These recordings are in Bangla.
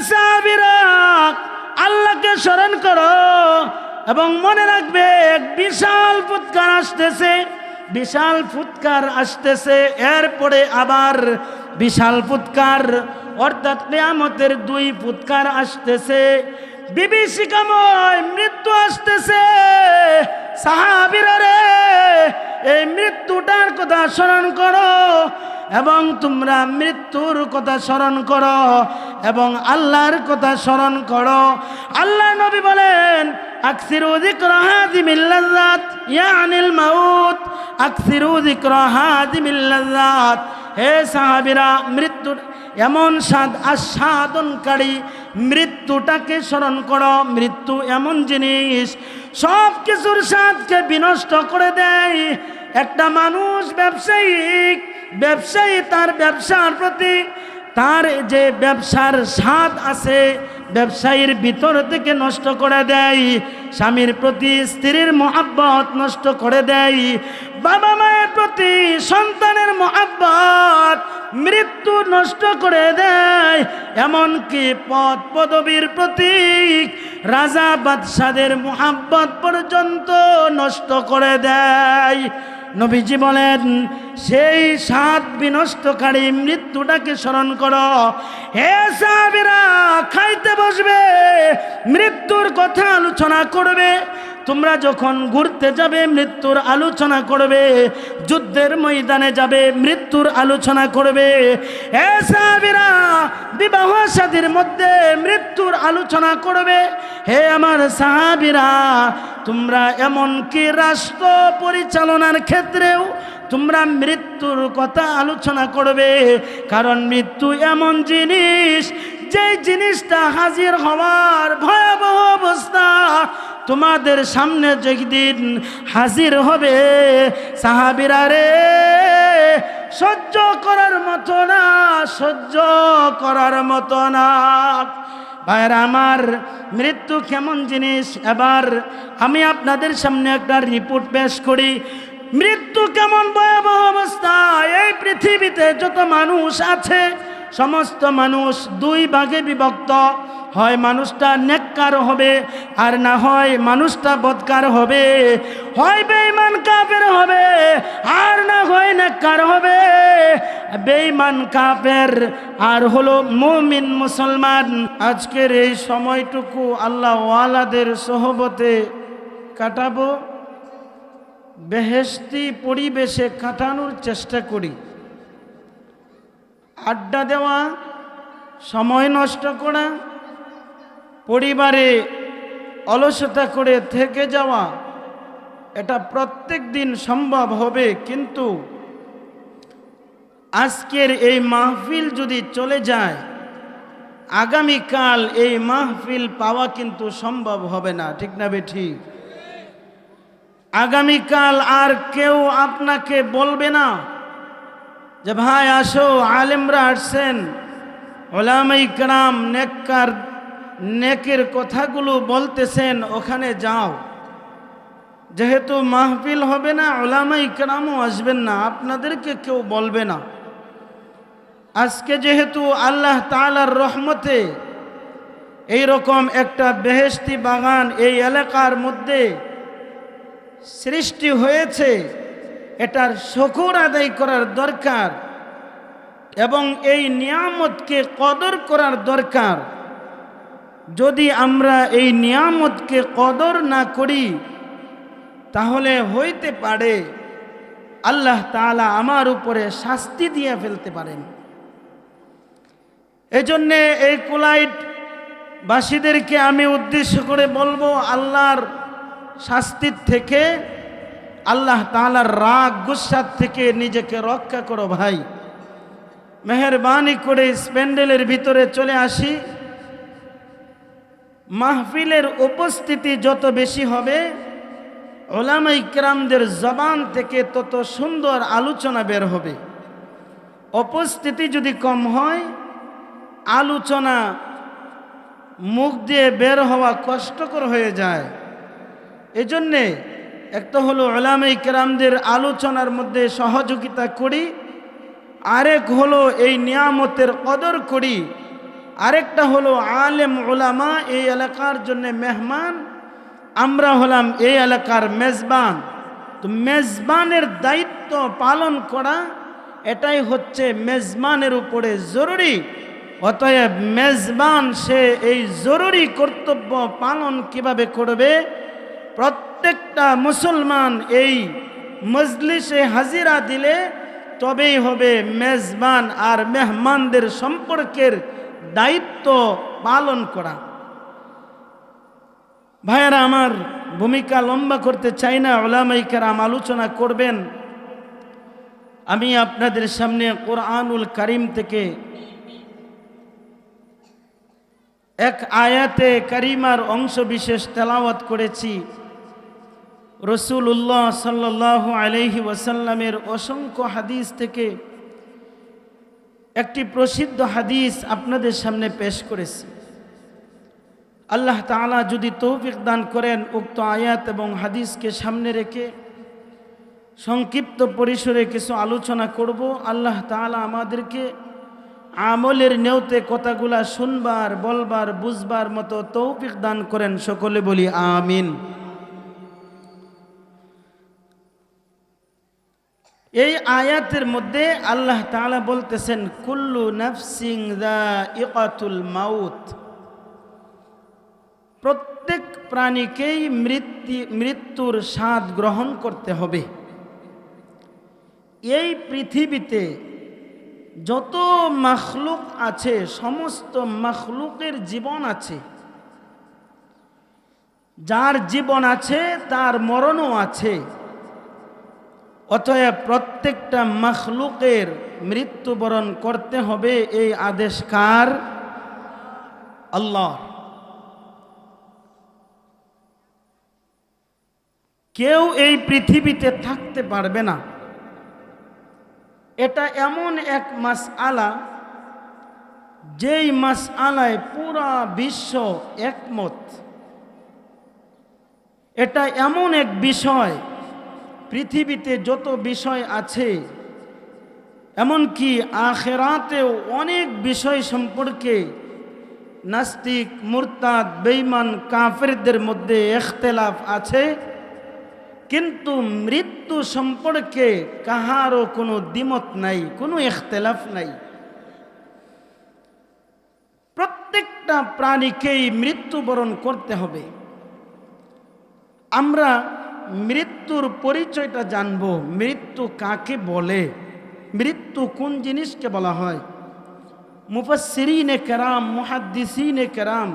সাহাবীরা আল্লাহকে স্মরণ করো এবং মনে রাখবে এক বিশাল ফুৎকার আসতেছে, বিশাল ফুৎকার আসতেছে। এরপরে আবার বিশাল ফুৎকার অর্থাৎ কিয়ামতের 2 ফুৎকার আসতেছে। বিভীষিকাময় মৃত্যু আসতেছে। সাহাবীরা রে, এই মৃত্যুটার কথা স্মরণ করো এবং তোমরা মৃত্যুর কথা স্মরণ করো এবং আল্লাহর কথা স্মরণ করো। আল্লাহ নবী বলেন আকসিরু যিকরা হাযিমিল লাযাত ইয়ানিল মাউত, আকসিরু যিকরা হাযিমিল লাযাত। হে সাহাবীরা, মৃত্যুর এমন স্বাদ আস্বাদনকারী মৃত্যুটাকে স্মরণ করো। মৃত্যু এমন জিনিস সব কিছুর স্বাদকে বিনষ্ট করে দেয়। একটা মানুষ ব্যবসায়ী তার ব্যবসার প্রতি তার যে ব্যবসার স্বাদ আছে ব্যবসায়ীর ভিতর থেকে নষ্ট করে দেয়। স্বামীর প্রতি স্ত্রীর মহব্বত নষ্ট করে দেয়। বাবা মায়ের প্রতি সন্তানের মহব্বত মৃত্যু নষ্ট করে দেয়। এমনকি পদ পদবীর প্রতি রাজা বাদশাদের মহব্বত পর্যন্ত নষ্ট করে দেয়। নবীজি বলেন সেই স্বাদ বিনষ্টকারী মৃত্যুটাকে স্মরণ করো। হে সাহাবীরা, খাইতে বসবে মৃত্যুর কথা আলোচনা করবে। তোমরা যখন ঘুরতে যাবে মৃত্যুর আলোচনা করবে, যুদ্ধের ময়দানে যাবে মৃত্যুর আলোচনা করবে। হে সাহাবীরা, বিবাহ শাদীর মধ্যে মৃত্যুর আলোচনা করবে। হে আমার সাহাবীরা, তোমরা এমনকি রাষ্ট্র পরিচালনার ক্ষেত্রেও তোমরা মৃত্যুর কথা আলোচনা করবে। কারণ মৃত্যু এমন জিনিস, যে জিনিসটা হাজির হওয়ার ভয়াবহ অবস্থা তোমাদের সামনে যেদিন হাজির হবে, সাহাবীরা রে, সহ্য করার মতো না, সহ্য করার মতো না। ভাইরা আমার, মৃত্যু কেমন জিনিস এবার আমি আপনাদের সামনে একটা রিপোর্ট পেশ করি। মৃত্যু কেমন ভয়াবহ অবস্থা। এই পৃথিবীতে যত মানুষ আছে সমস্ত মানুষ 2 ভাগে বিভক্ত। হয় মানুষটা নেককার হবে আর না হয় মানুষটা বদকার হবে। হয় বেঈমান কাফের হবে আর না হয় নেককার হবে। বেঈমান কাফের আর হলো মুমিন মুসলমান। আজকের এই সময়টুকু আল্লাহ ওয়ালাদের সোহবতে কাটাবো, বেহেশতি পরিবেশে কাটানোর চেষ্টা করি। আড্ডা দেওয়া, সময় নষ্ট করা, পরিবারে অলসতা করে থেকে যাওয়া, এটা প্রত্যেক দিন সম্ভব হবে। কিন্তু আজকের এই মাহফিল যদি চলে যায়, আগামীকাল এই মাহফিল পাওয়া কিন্তু সম্ভব হবে না। ঠিক না বেঠিক? আগামীকাল আর কেউ আপনাকে বলবে না যে ভাই আসো, আলেমরা আসছেন, ওলামায়ে কেরাম নেককার নেকের কথাগুলো বলতেছেন, ওখানে যাও। যেহেতু মাহফিল হবে না, ওলামায়ে কেরামও আসবেন না, আপনাদেরকে কেউ বলবে না। আজকে যেহেতু আল্লাহ তাআলার রহমতে এই রকম একটা বেহেশতি বাগান এই এলাকার মধ্যে সৃষ্টি হয়েছে, এটার শুকর আদায় করার দরকার এবং এই নিয়ামতকে কদর করার দরকার। যদি আমরা এই নিয়ামতকে কদর না করি তাহলে হইতে পারে আল্লাহ তাআলা আমার উপরে শাস্তি দিয়ে ফেলতে পারেন। এজন্যে এই কুলাইট বাসীদেরকে আমি উদ্দেশ্য করে বলবো, আল্লাহর শাস্তির থেকে, আল্লাহ তাআলার রাগ গুসার থেকে নিজেকে রক্ষা করো। ভাই মেহেরবানি করে প্যান্ডেলের ভিতরে চলে আসি। মাহফিলের উপস্থিতি যত বেশি হবে, ওলামায়ে কেরামদের জবান থেকে তত সুন্দর আলোচনা বের হবে। উপস্থিতি যদি কম হয়, আলোচনা মুখ দিয়ে বের হওয়া কষ্টকর হয়ে যায়। এজন্যে একটা হলো ওলামায়ে কেরামদের আলোচনার মধ্যে সহযোগিতা করি, আরেক হলো এই নিয়ামতের কদর করি। আরেকটা হলো আলেম উলামা এই এলাকার জন্য মেহমান, আমরা হলাম এই এলাকার মেজবান। তো মেজবানের দায়িত্ব পালন করা এটাই হচ্ছে মেজবানের উপরে জরুরি। অতএব মেজবান সে এই জরুরি কর্তব্য পালন কিভাবে করবে? প্রত্যেকটা মুসলমান এই মজলিসে হাজিরা দিলে তবেই হবে মেজবান আর মেহমানদের সম্পর্কের দায়িত্ব পালন করা। ভাইয়েরা আমার, ভূমিকা লম্বা করতে চাই না, উলামায়ে কেরাম আলোচনা করবেন। আমি আপনাদের সামনে কোরআনুল কারীম থেকে এক আয়াতে কারিমার অংশ বিশেষ তেলাওয়াত করেছি। রাসূলুল্লাহ সাল্লাল্লাহু আলাইহি ওয়াসাল্লামের অসংখ্য হাদিস থেকে একটি প্রসিদ্ধ হাদিস আপনাদের সামনে পেশ করেছি। আল্লাহ তাআলা যদি তৌফিক দান করেন, উক্ত আয়াত এবং হাদিসকে সামনে রেখে সংক্ষিপ্ত পরিসরে কিছু আলোচনা করব। আল্লাহ তাআলা আমাদেরকে আমলের নেওতে কথাগুলা শুনবার, বলবার, বুঝবার মতো তৌফিক দান করেন। সকলে বলি আমিন। এই আয়াতের মধ্যে আল্লাহ তাআলা বলতেছেন, কুল্লু নাফসিন যায়িকাতুল মাউত, প্রত্যেক প্রাণীকেই মৃত্যুর স্বাদ গ্রহণ করতে হবে। এই পৃথিবীতে যত মাখলুক আছে, সমস্ত মাখলুকের জীবন আছে। যার জীবন আছে তার মরণও আছে। অতএব প্রত্যেকটা মাখলুকের মৃত্যুবরণ করতে হবে, এই আদেশ কার? আল্লাহ। কেউ এই পৃথিবীতে থাকতে পারবে না। এটা এমন এক মাসআলা, যেই মাসআলায় পুরা বিশ্ব একমত। এটা এমন এক বিষয়, পৃথিবীতে যত বিষয় আছে, এমনকি আখিরাতেও অনেক বিষয় সম্পর্কে নাস্তিক, মুরতাদ, বেঈমান, কাফেরদের মধ্যে ইখতিলাফ আছে, কিন্তু মৃত্যু সম্পর্কে কাহারও কোনো দ্বিমত নাই, কোনো ইখতিলাফ নাই। প্রত্যেকটা প্রাণীকেই মৃত্যুবরণ করতে হবে। আমরা মৃত্যুর পরিচয়টা জানব। মৃত্যু কাকে বলে? মৃত্যু কোন জিনিসকে বলা হয়? মুফাসসিরিনে কেরাম, মুহাদ্দিসিনে কেরাম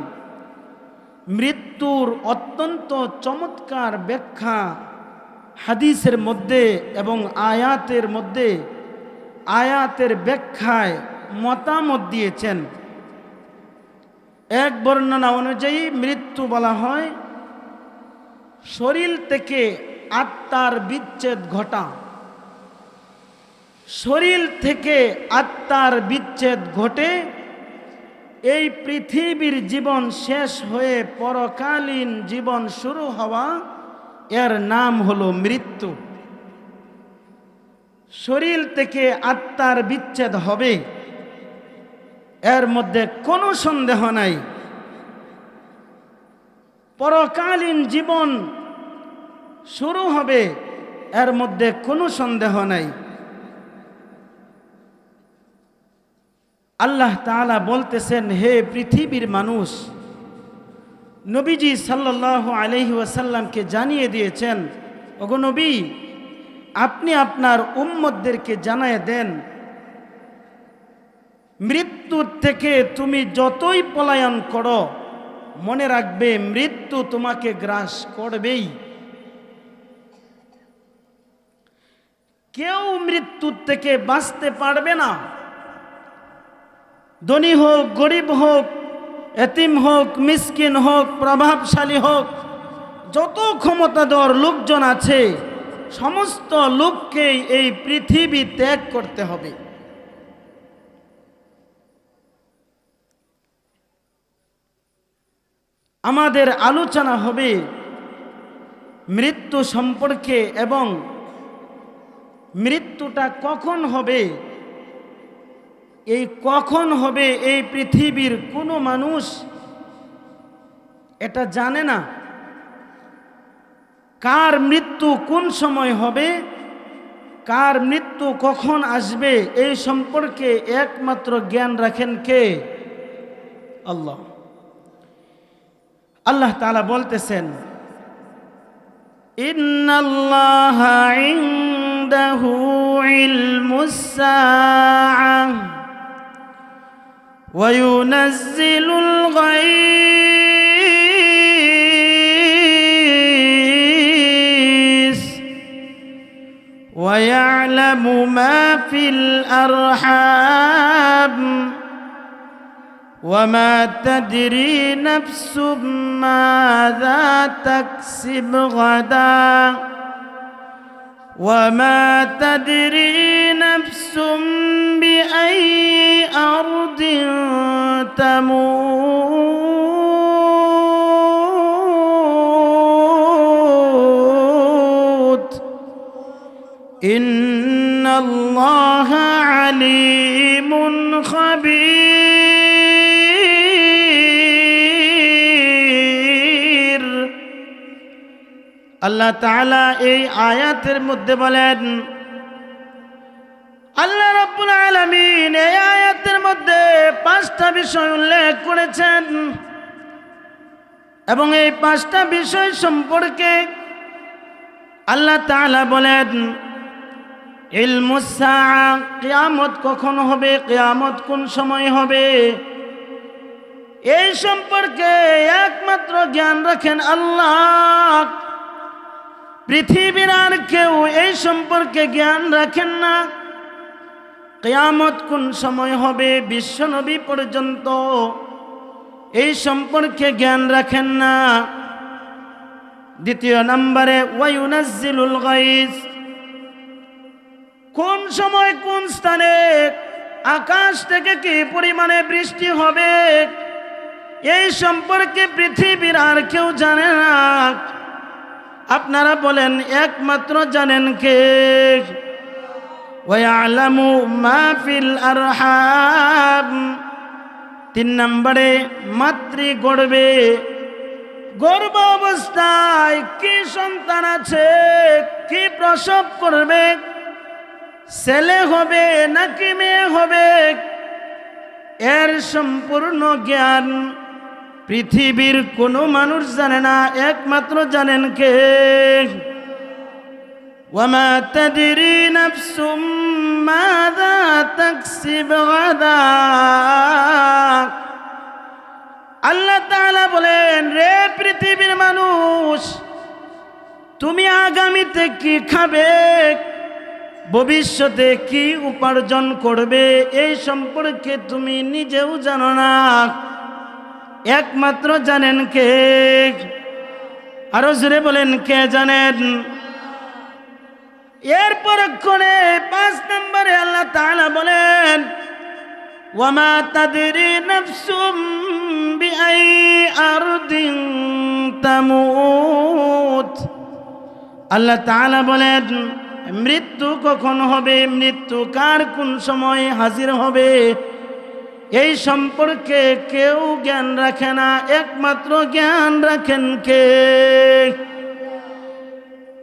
মৃত্যুর অত্যন্ত চমৎকার ব্যাখ্যা হাদিসের মধ্যে এবং আয়াতের মধ্যে, আয়াতের ব্যাখ্যায় মতামত দিয়েছেন। এক বর্ণনা অনুযায়ী মৃত্যু বলা হয় শরীর থেকে আত্মার বিচ্ছেদ ঘটা। শরীর থেকে আত্মার বিচ্ছেদ ঘটে এই পৃথিবীর জীবন শেষ হয়ে পরকালীন জীবন শুরু হওয়া, এর নাম হলো মৃত্যু। শরীর থেকে আত্মার বিচ্ছেদ হবে, এর মধ্যে কোনো সন্দেহ নাই। পরকালীন জীবন শুরু হবে, এর মধ্যে কোনো সন্দেহ নাই। আল্লাহ তাআলা বলতেছেন, হে পৃথিবীর মানুষ, নবীজি সাল্লাল্লাহু আলাইহি ওয়াসাল্লামকে জানিয়ে দিয়েছেন, ওগো নবী, আপনি আপনার উম্মতদেরকে জানিয়ে দেন, মৃত্যুর থেকে তুমি যতই পলায়ন করো, মনে রাখবে মৃত্যু তোমাকে গ্রাস করবেই। কেউ মৃত্যুর থেকে বাঁচতে পারবে না। ধনী হোক, গরিব হোক, এতিম হোক, মিসকিন হোক, প্রভাবশালী হোক, যত ক্ষমতাধর লোকজন আছে, সমস্ত লোককেই এই পৃথিবী ত্যাগ করতে হবে। আমাদের আলোচনা হবে মৃত্যু সম্পর্কে এবং মৃত্যুটা কখন হবে এই কখন হবে এই পৃথিবীর কোনো মানুষ এটা জানে না। কার মৃত্যু কোন সময় হবে, কার মৃত্যু কখন আসবে, এই সম্পর্কে একমাত্র জ্ঞান রাখেন কে? আল্লাহ। আল্লাহ তাআলা বলতেছেন, ইন্নাল্লাহা ইনদাহু ইলমুস সাআহ ওয়া ইউনাজ্জিলুল গায়স ওয়া ইয়া'লামু মা ফিল আরহাম وما تدري نفس ماذا تكسب غدا وما تدري نفس بأي أرض تموت إن الله عليم خبير। আল্লাহ তাআলা এই আয়াতের মধ্যে বলেন, আল্লাহ রাব্বুল আলামিন এই আয়াতের মধ্যে 5টা বিষয় উল্লেখ করেছেন এবং এই 5টা বিষয় সম্পর্কে আল্লাহ তাআলা বলেন, ইলমুস সাআ, কিয়ামত কখন হবে, কিয়ামত কোন সময় হবে, এই সম্পর্কে একমাত্র জ্ঞান রাখেন আল্লাহ। পৃথিবীর আর কেউ এই সম্পর্কে জ্ঞান রাখেন না। কিয়ামত কোন সময় হবে, বিশ্বনবী পর্যন্ত এই সম্পর্কে জ্ঞান রাখেন না। দ্বিতীয় নম্বরে ওয়া ইউনাজ্জিলুল গায়স, কোন সময় কোন স্থানে আকাশ থেকে কি পরিমাণে বৃষ্টি হবে, এই সম্পর্কে পৃথিবীর আর কেউ জানে না। আপনারা বলেন একমাত্র জানেন কে? ওয়া ইয়ালামু মা ফিল আরহাম। 3 নম্বরে মাতৃ গর্ভে, গর্ভ অবস্থায় কি সন্তান আছে, কি প্রসব করবে, ছেলে হবে নাকি মেয়ে হবে, এর সম্পূর্ণ জ্ঞান পৃথিবীর কোনো মানুষ জানে না, একমাত্র জানেন কে? ওয়ামা তাদরি নাফসুম মাযা তাকসিবু গাদা। আল্লাহ তাআলা বলেন, রে পৃথিবীর মানুষ, তুমি আগামীতে কি খাবে, ভবিষ্যতে কি উপার্জন করবে, এই সম্পর্কে তুমি নিজেও জানো না, একমাত্র জানেন কে? আরো জোরে বলেন, কে জানেন? এরপর 5 নম্বরে আল্লাহ তাআলা বলেন, ওয়ামা তাদরি নাফসুম বিআই আরদিন তামুত। আল্লাহ তাআলা বলেন, মৃত্যু কখন হবে, মৃত্যু কার কোন সময় হাজির হবে, এই সম্পর্কে কেউ জ্ঞান রাখে না, একমাত্র জ্ঞান রাখেন কে?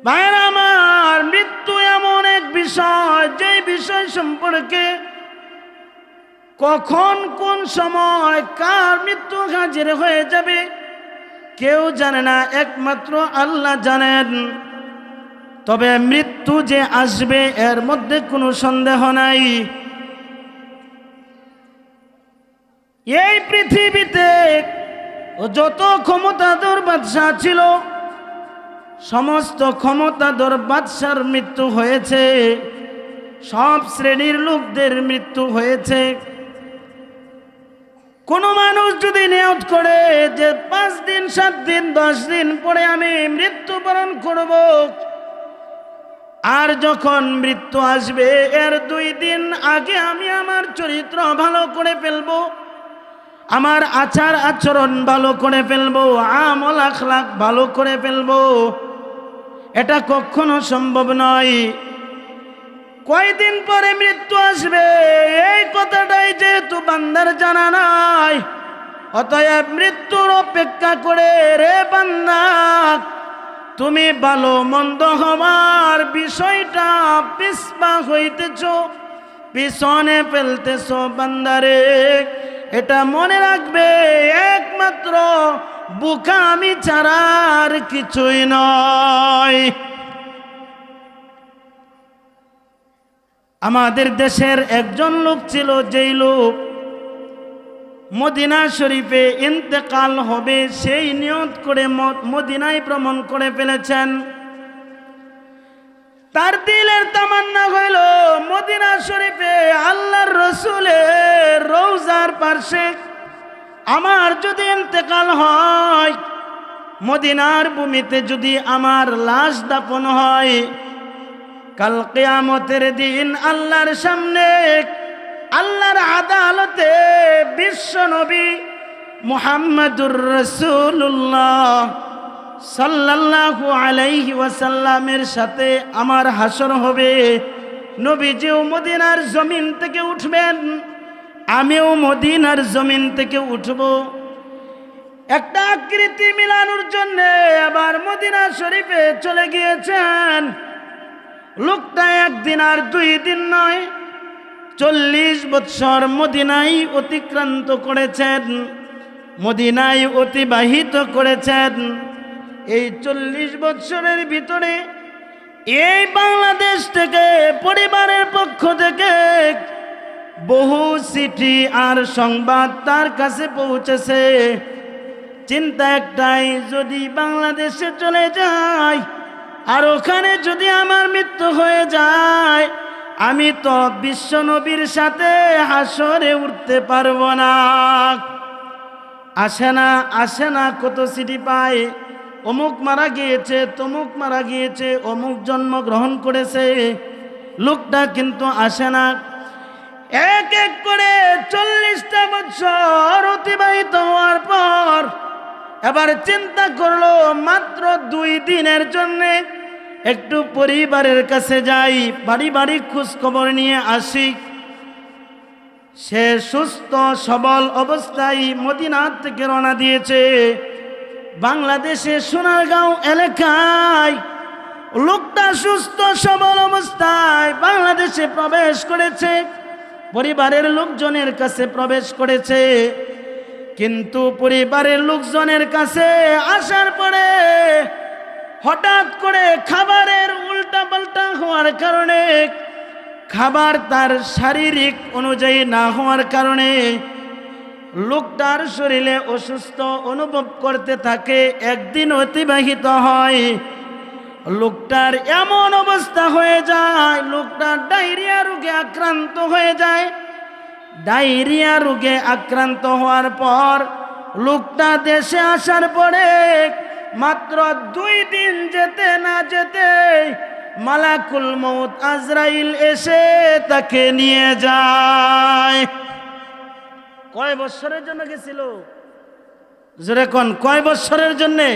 ভাইরা আমার, মৃত্যু এমন এক বিষয়, যে বিষয় সম্পর্কে কখন কোন সময় কার মৃত্যু হাজির হয়ে যাবে কেউ জানে না, একমাত্র আল্লাহ জানেন। তবে মৃত্যু যে আসবে এর মধ্যে কোনো সন্দেহ নাই। এই পৃথিবীতে যত ক্ষমতাধর বাদশা ছিল, সমস্ত ক্ষমতাধর বাদশার মৃত্যু হয়েছে, সব শ্রেণীর লোকদের মৃত্যু হয়েছে। কোনো মানুষ যদি নিয়ত করে যে 5 দিন 7 দিন 10 দিন পরে আমি মৃত্যুবরণ করব, আর যখন মৃত্যু আসবে এর 2 দিন আগে আমি আমার চরিত্র ভালো করে ফেলবো, আমার আচার আচরণ ভালো করে ফেলবো, আমল আখলাক ভালো করে ফেলবো, এটা কখনো সম্ভব নয়। কয়দিন পরে মৃত্যু আসবে এই কথাটাই যেহেতু বান্দার জানা নাই, অতএব মৃত্যুর অপেক্ষা করে রে বান্দা তুমি ভালো মন্দ হওয়ার বিষয়টা পিছপা হইতেছ, পিছনে ফেলতেছ বান্দারে। এটা মনে রাখবে একমাত্র বুকামি ছাড়া আর কিছুই নয়। আমাদের দেশের একজন লোক ছিল, যেই লোক মদিনা শরীফে ইন্তেকাল হবে সেই নিয়ত করে মদিনায় ভ্রমণ করে ফেলেছেন। তার দিলের তামান্না হইল মদিনা শরীফে আল্লাহর রসুলের রওজার পাশে আমার যদি ইন্তেকাল হয়, মদিনার ভূমিতে যদি আমার লাশ দাফন হয়, কাল কিয়ামতের দিন আল্লাহর সামনে আল্লাহর আদালতে বিশ্ব নবী মুহাম্মদুর রাসূলুল্লাহ সাল্লাল্লাহু আলাইহি ওয়াসাল্লামের সাথে আমার হাসর হবে। নবীজিও মদিনার জমিন থেকে উঠবেন, আমিও মদিনার জমিন থেকে উঠব। একটা আকৃতি মিলানোর জন্য আবার মদিনা শরীফে চলে গিয়েছেন। লোকটা একদিন আর 2 দিন নয়, 40 বৎসর মদিনায় অতিক্রান্ত করেছেন, মদিনায় অতিবাহিত করেছেন। এই 40 বৎসরের ভিতরে এই বাংলাদেশ থেকে পরিবারের পক্ষ থেকে বহু চিঠি আর সংবাদ তার কাছে পৌঁছেছে। চিন্তা একটাই, যদি বাংলাদেশে চলে যাই আর ওখানে যদি আমার মৃত্যু হয়ে যায়, আমি তো বিশ্ব নবীর সাথে হাসরে উঠতে পারবো না। আসে না কত চিঠি পায়, অমুক মারা গিয়েছে, তমুক মারা গিয়েছে, অমুক জন্মগ্রহণ করেছে। লোকটা কিন্তু আসে না। এক এক করে 40টা বছর অতিবাহিত হওয়ার পর এবার চিন্তা করলো মাত্র 2 দিনের জন্যে একটু পরিবারের কাছে যাই, পারিবারিক খোঁজ খবর নিয়ে আসি। সে সুস্থ সবল অবস্থায় মদিনা থেকে রওনা দিয়েছে। বাংলাদেশে সোনারগাঁও এলাকায় লোকটা সুস্থ সবল অবস্থায় বাংলাদেশে প্রবেশ করেছে, পরিবারের লোকজনের কাছে প্রবেশ করেছে। কিন্তু পরিবারের লোকজনের কাছে আসার পরে হঠাৎ করে খাবারের উল্টা পাল্টা হওয়ার কারণে, খাবার তার শারীরিক অনুযায়ী না হওয়ার কারণে লোকটার শরীরে অসুস্থ অনুভব করতে থাকে। একদিন অতিবাহিত হয়, লোকটার এমন অবস্থা হয়ে যায়, লোকটা ডায়রিয়া রোগে আক্রান্ত হয়ে যায়। ডায়রিয়া রোগে আক্রান্ত হওয়ার পর লোকটা দেশে আসার পরে মাত্র 2 দিন যেতে না যেতে মালাকুল মউত আজরাইল এসে তাকে নিয়ে যায়। কয় বছরের জন্য গেছিল? জোরে কোন, কয় বছরের জন্যে?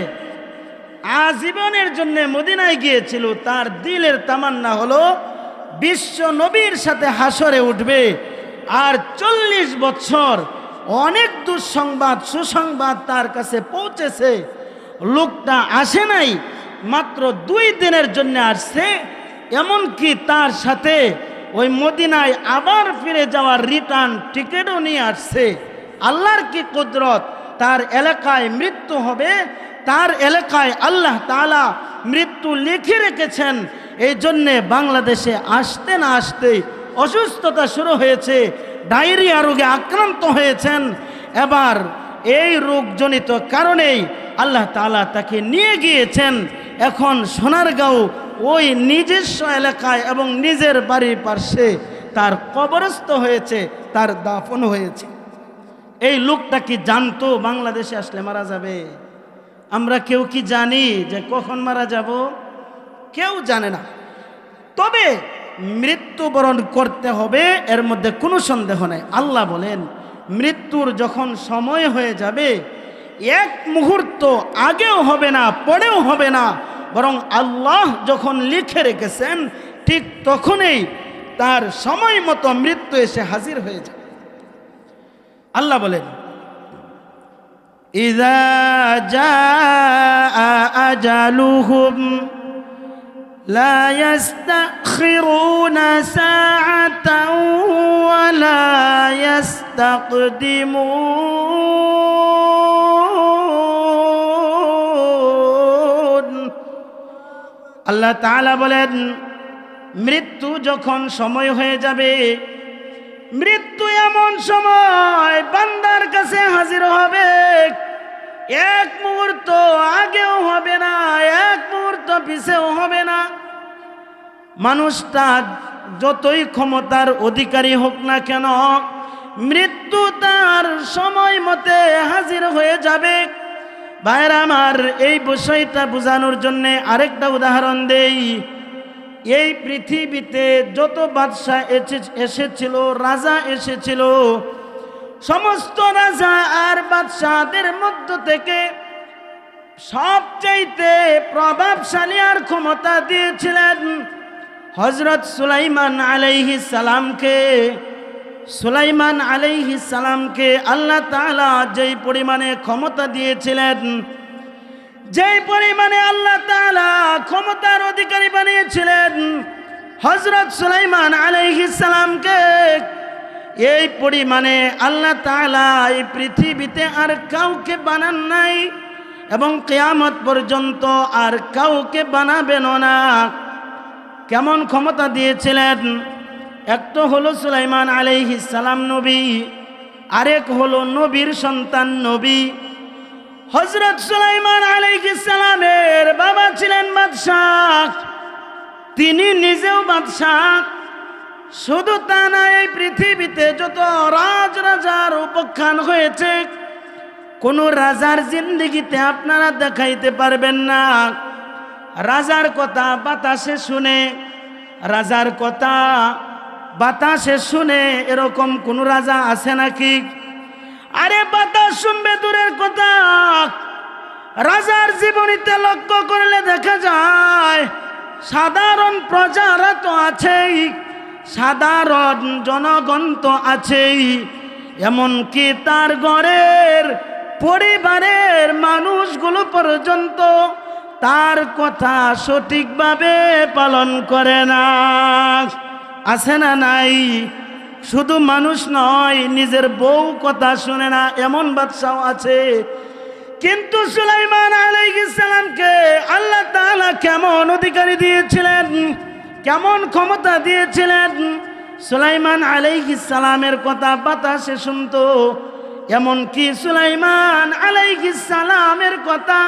আজীবনের জন্য মদিনায় গিয়েছিল। তার দিলের তামান্না হলো বিশ্ব নবীর সাথে হাসরে উঠবে। আর 40 বছর অনেক দুঃসংবাদ সুসংবাদ তার কাছে পৌঁছেছে। লোকটা আসে নাই, মাত্র 2 দিনের জন্য আসছে। এমনকি তার সাথে ওই মদিনায় আবার ফিরে যাওয়ার রিটার্ন টিকিটও নিয়ে আসছে। আল্লাহর কি কুদরত, তার এলাকায় মৃত্যু হবে, তার এলাকায় আল্লাহ তাআলা মৃত্যু লিখে রেখেছেন। এই জন্যে বাংলাদেশে আসতে না আসতেই অসুস্থতা শুরু হয়েছে, ডায়রিয়া রোগে আক্রান্ত হয়েছেন। এবার এই রোগজনিত কারণেই আল্লাহ তাআলা তাকে নিয়ে গিয়েছেন। এখন সোনারগাঁও ওই নিজস্ব এলাকায় এবং নিজের বাড়ির পাশে তার কবরস্থ হয়েছে, তার দাফন হয়েছে। এই লোকটা কি জানতো বাংলাদেশে আসলে মারা যাবে? আমরা কেউ কি জানি যে কখন মারা যাব? কেউ জানে না। তবে মৃত্যুবরণ করতে হবে, এর মধ্যে কোনো সন্দেহ নেই। আল্লাহ বলেন মৃত্যুর যখন সময় হয়ে যাবে, 1 মুহূর্ত আগেও হবে না, পরেও হবে না, বরং আল্লাহ যখন লিখে রেখেছেন ঠিক তখনই তার সময় মতো মৃত্যু এসে হাজির হয়ে যায়। আল্লাহ বলেন, ইযা জাআ আজালুহুম লা ইস্তাখিরুনা সাআতান ওয়া লা ইস্তাকদিমুন। আল্লাহ তাআলা বলেন, মৃত্যু যখন সময় হয়ে যাবে, মৃত্যু এমন সময় বান্দার কাছে হাজির হবে, এক মুহূর্ত আগেও হবে না, এক মুহূর্ত পিছেও হবে না। মানুষটা যতই ক্ষমতার অধিকারী হোক না কেন, মৃত্যু তার সময় মতে হাজির হয়ে যাবে। ভাইরা আমার, এই বিষয়টা বোঝানোর জন্যে আরেকটা উদাহরণ দেই। এই পৃথিবীতে যত বাদশা এসেছিল, রাজা এসেছিল, সমস্ত রাজা আর বাদশাদের মধ্য থেকে সবচাইতে প্রভাবশালী আর ক্ষমতা দিয়েছিলেন হযরত সুলাইমান আলাইহিস সালামকে। সুলাইমান আলাইহিস সালামকে আল্লাহ তাআলা যেই পরিমাণে ক্ষমতা দিয়েছিলেন, যেই পরিমাণে আল্লাহ তাআলা ক্ষমতার অধিকারী বানিয়েছিলেন হযরত সুলাইমান আলাইহিস সালামকে, এই পরিমাণে আল্লাহ তাআলা এই পৃথিবীতে আর কাউকে বানান নাই এবং কিয়ামত পর্যন্ত আর কাউকে বানাবেন না। কেমন ক্ষমতা দিয়েছিলেন? এক তো হলো সুলাইমান আলাইহিস সালাম নবী, আরেক হলো নবীর সন্তান নবী। হযরত সুলাইমান আলাইহিস সালামের বাবা ছিলেন বাদশাহ, তিনি নিজেও বাদশাহ। শুধু তা না, এই পৃথিবীতে যত রাজার উপাখ্যান হয়েছে, কোন রাজার জিন্দেগিতে আপনারা দেখাইতে পারবেন না রাজার কথা বাতাসে শুনে, রাজার কথা বাতাসে শুনে এরকম কোন রাজা আছে নাকি? আরে বাতাস শুনবে দূরের কথা, রাজার জীবনীতে লক্ষ্য করলে দেখা যায় সাধারণ প্রজারা তো আছেই, সাধারণ জনগণ তো আছেই, এমনকি তার ঘরের পরিবারের মানুষগুলো পর্যন্ত তার কথা সঠিকভাবে পালন করে না। আছে না নাই? শুধু মানুষ নয়, নিজের বউ কথা শুনে না এমন বাদশাও আছে। কিন্তু সুলাইমান আলাইহিস সালামকে আল্লাহ তাআলা কেমন অধিকারী দিয়েছিলেন, কেমন ক্ষমতা দিয়েছিলেন। সুলাইমান আলাইহিস সালামের কথা বাতাসে শুনতো, এমনকি সুলাইমান আলাইহিস সালামের কথা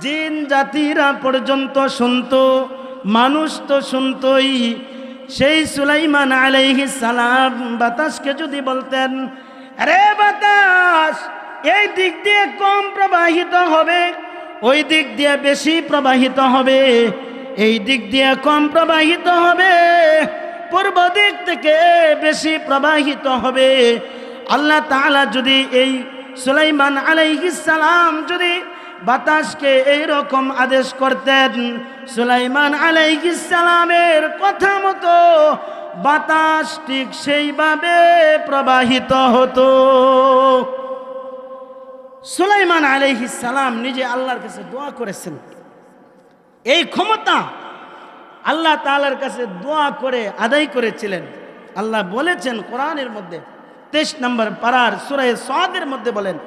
জিন জাতিরা পর্যন্ত শুনতো, মানুষ তো শুনতোই। সেই সুলাইমান আলাইহিস সালাম বাতাসকে যদি বলতেন, আরে বাতাস এই দিক দিয়ে কম প্রবাহিত হবে, ওই দিক দিয়ে বেশি প্রবাহিত হবে, এই দিক দিয়ে কম প্রবাহিত হবে, পূর্ব দিক থেকে বেশি প্রবাহিত হবে। আল্লাহ তাআলা যদি এই সুলাইমান আলাইহিস সালাম যদি বাতাসকে এই রকম আদেশ করতেন, সুলাইমান আলাইহিস সালামের কথা মতো বাতাস ঠিক সেইভাবে প্রবাহিত হতো। সুলাইমান আলাইহিস সালাম নিজে আল্লাহর কাছে দোয়া করেছেন। এই ক্ষমতা আল্লাহ তাআলার কাছে দোয়া করে আদায় করেছিলেন। আল্লাহ বলেছেন কোরআনের মধ্যে 23 নম্বর পারার সূরা সাদের মধ্যে বলেন,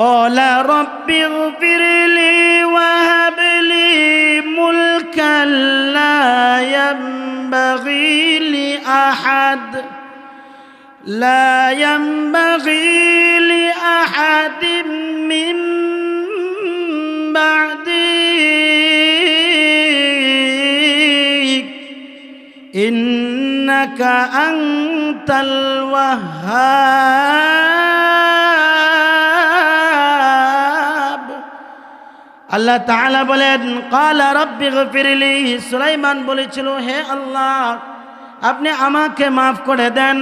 قال رب اغفر لي وهب لي ملكا لا ينبغي لأحد من بعدي إنك أنت الوهاب। আল্লাহ তাআলা বলেন, قال رب اغفر لي। সুলাইমান বলেছিল, হে আল্লাহ আপনি আমাকে মাফ করে দেন।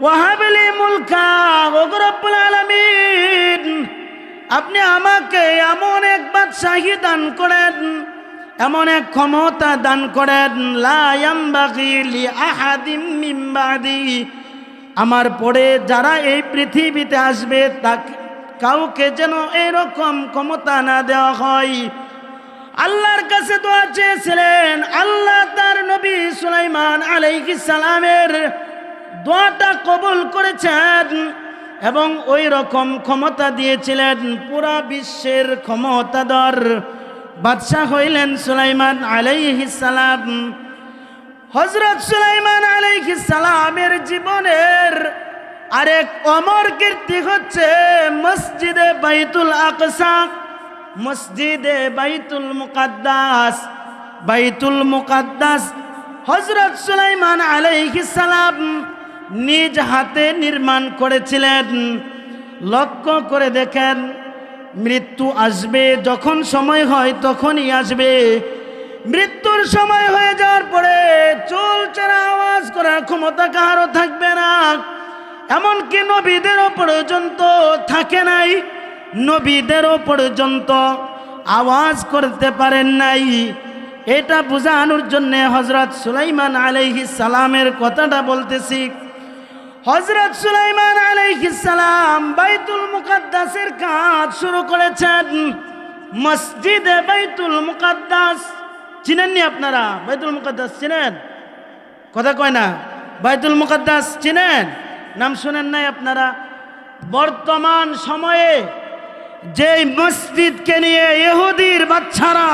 ওয়াহাব লি মুলকা, ও রব্বুল আলামিন আপনি আমাকে এমন এক বাদশাহী দান করেন, এমন এক ক্ষমতা দান করেন, লা ইয়ামবাগি লি আহাদিম মিন বাদি, আমার পরে যারা এই পৃথিবীতে আসবে তাকে কাউকে যেন এরকম ক্ষমতা না দেওয়া হয়। আল্লাহর কাছে দোয়া চেয়েছিলেন, আল্লাহ তার নবী সুলাইমান আলাইহিস সালামের দোয়াটা কবুল করেছেন এবং ওই রকম ক্ষমতা দিয়েছিলেন। পুরা বিশ্বের ক্ষমতাধর বাদশাহ হইলেন সুলাইমান আলাইহিস সালাম। হযরত সুলাইমান আলাইহিস সালামের জীবনের আরেক অমর কীর্তি হচ্ছে মসজিদে বাইতুল আকসা, মসজিদে বাইতুল মুকাদ্দাস। বাইতুল মুকাদ্দাস হযরত সুলাইমান আলাইহিস সালাম নিজ হাতে নির্মাণ করেছিলেন। লক্ষ্য করে দেখেন, মৃত্যু আসবে যখন সময় হয় তখনই আসবে। মৃত্যুর সময় হয়ে যাওয়ার পরে চুল চেরা আওয়াজ করার ক্ষমতা কারও থাকবে না, এমনকি নবীদেরও পর্যন্ত থাকে নাই। নবীদেরও পর্যন্ত আওয়াজ করতে পারেন নাই। এটা বোঝানোর জন্য হযরত সুলাইমান আলাইহিস সালামের কথাটা বলতেছি। হযরত সুলাইমান আলাইহিস সালাম বাইতুল মুকাদ্দাসের কাজ শুরু করেছেন। মসজিদে বাইতুল মুকাদ্দাস চিনেননি আপনারা? বাইতুল মুকাদ্দাস চিনেন? কথা কয় না। বাইতুল মুকাদ্দাস চিনেন? নাম শুনেন নাই আপনারা? বর্তমান সময়ে যে মসজিদকে নিয়ে ইহুদির বাচ্চারা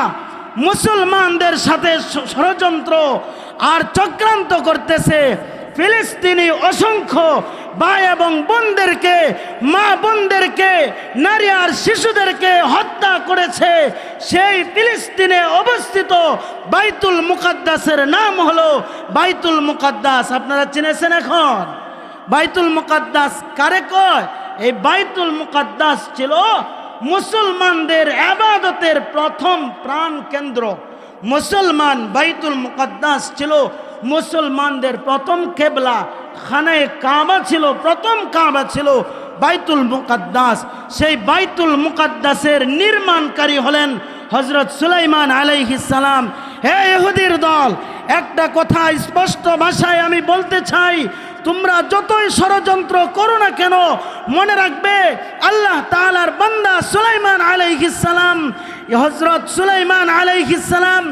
মুসলমানদের সাথে ষড়যন্ত্র আর চক্রান্ত করতেছে, ফিলিস্তিনি অসংখ্য ভাই এবং বোনদেরকে, মা বোনদেরকে, নারী আর শিশুদেরকে হত্যা করেছে, সেই ফিলিস্তিনে অবস্থিত বাইতুল মুকাদ্দাসের নাম হলো বাইতুল মুকাদ্দাস। আপনারা চিনেছেন এখন? বাইতুল মুকাদ্দাস কারে কয়? এই বাইতুল মুকাদ্দাস ছিল মুসলমানদের ইবাদতের প্রথম প্রাণ কেন্দ্র। মুসলমান বাইতুল মুকাদ্দাস ছিল মুসলমানদের প্রথম কেবলা। খানায়ে কাবা ছিল, প্রথম কাবা ছিল বাইতুল মুকাদ্দাস। সেই বাইতুল মুকাদ্দাসের নির্মাণকারী হলেন হযরত সুলাইমান আলাইহিস সালাম। হে ইহুদির দল, একটা কথা স্পষ্ট ভাষায় আমি বলতে চাই, তোমরা যতই ষড়যন্ত্র করো না কেন, মনে রাখবে আল্লাহ তাআলার বান্দা সুলাইমান আলাইহিস সালাম, হযরত সুলাইমান আলাইহিস সালাম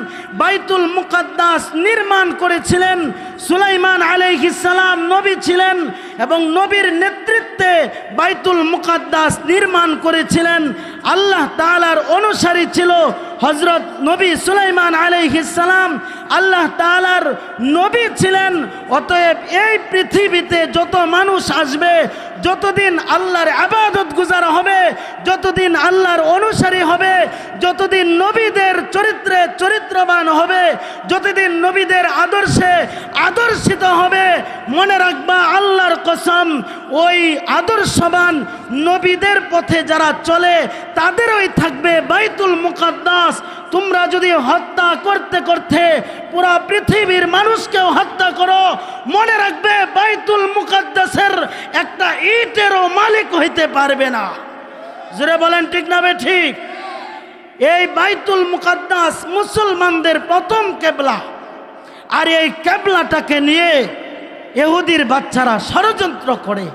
বাইতুল মুকাদ্দাস নির্মাণ করেছিলেন। সুলাইমান আলাইহিস সালাম নবী ছিলেন এবং নবীর নেতৃত্বে বাইতুল মুকাদ্দাস নির্মাণ করেছিলেন। আল্লাহ তাআলার অনুসারী ছিল হযরত নবী সুলাইমান আলাইহিস সালাম, আল্লাহ তাআলার নবী ছিলেন। অতএব এই পৃথিবীতে যত মানুষ আসবে, যতদিন আল্লাহর ইবাদত গুজার হবে, যতদিন আল্লাহর অনুসারী হবে, যতদিন নবীদের চরিত্রে চরিত্রবান হবে, যতদিন নবীদের আদর্শে আদর্শিত হবে, মনে রাখবা আল্লাহর কসম, ওই আদর্শবান নবীদের পথে যারা চলে তাদেরই থাকবে বাইতুল মুকাদ্দাস। তোমরা যদি হত্যা করতে করতে পুরা পৃথিবীর মানুষকেও হত্যা করো, মনে রাখবে বাইতুল মুকাদ্দাসের একটা ইটেরও মালিক হইতে পারবে না। জোরে বলেন ঠিক না ঠিক? এই বাইতুল মুকাদ্দাস মুসলমানদের প্রথম কেবলা, আর এই কেবলাটাকে নিয়ে ইহুদির বাচ্চারা ষড়যন্ত্র করে।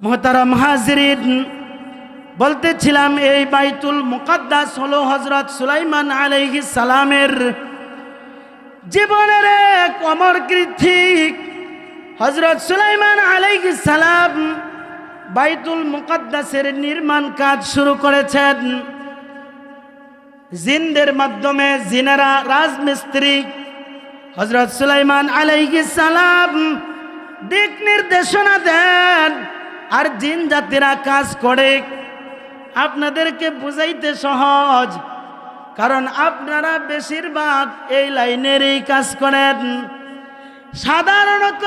মুহতারাম হাজিরিন, বলতেছিলাম এই বাইতুল মুকাদ্দাস হলো হযরত সুলাইমান আলাইহিস সালামের জীবনের এক অমর কীর্তি। হযরত সুলাইমান আলাইহিস সালাম বাইতুল মুকাদ্দাসের নির্মাণ কাজ শুরু করেছেন। জিনদের মাধ্যমে, জিনেরা রাজমিস্ত্রি, হযরত সুলাইমান আলাইহিস সালাম দিক নির্দেশনা দেন আর জিন জাতিরা কাজ করে। আপনাদেরকে বুঝাইতে সহজ, কারণ আপনারা বেশিরভাগ এই লাইনেরই কাজ করেন। সাধারণত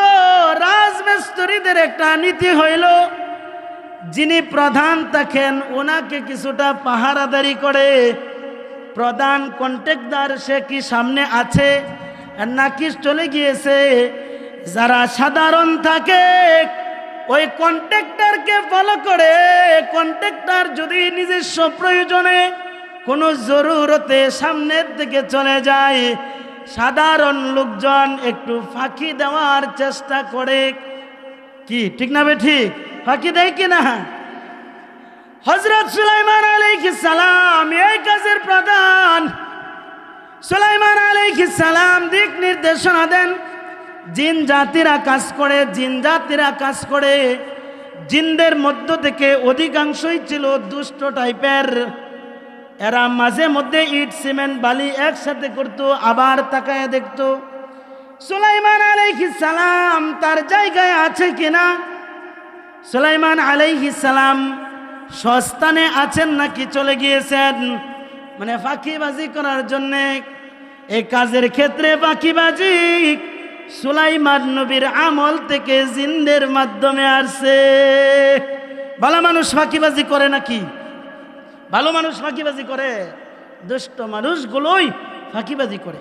রাজমিস্ত্রিদের একটা নীতি হইল, যিনি প্রধান থাকেন ওনাকে কিছুটা পাহারাদারি করে। প্রধান কন্ট্রাক্টর সে কি সামনে আছে নাকি চলে গিয়েছে, যারা সাধারণ থাকে ওই কন্ট্রাক্টরকে ফলো করে। কন্ট্রাক্টর যদি নিজস্ব প্রয়োজনে কোনো জরুরতে সামনের দিকে চলে যায়, সাধারণ লোকজন একটু ফাঁকি দেওয়ার চেষ্টা করে। কি ঠিক না বে ঠিক? ফাঁকি দেয় কি না? হযরত সুলাইমান আলাইহিস সালাম এই কাজের প্রধান। সুলাইমান আলাইহিস সালাম দিক নির্দেশনা দেন। জিন জাতিরা কাজ করে, জিন জাতিরা কাজ করে। জিনদের মধ্য থেকে অধিকাংশই ছিল দুষ্ট টাইপের। এরা মাঝে মধ্যে ইট সিমেন্ট বালি একসাথে করত, আবার তাকায় দেখত সুলাইমান আলাইহিস সালাম তার জায়গায় আছে কিনা, সুলাইমান আলাইহিস সালাম স্বস্থানে আছেন নাকি চলে গিয়েছেন। মানে ফাঁকিবাজি করার জন্যে, এই কাজের ক্ষেত্রে ফাঁকিবাজি সুলাইমান নবীর আমল থেকে জিনদের মাধ্যমে আসছে। ভালো মানুষ ফাঁকিবাজি করে নাকি? ভালো মানুষ ফাঁকিবাজি করে? দুষ্ট মানুষগুলোই ফাঁকিবাজি করে।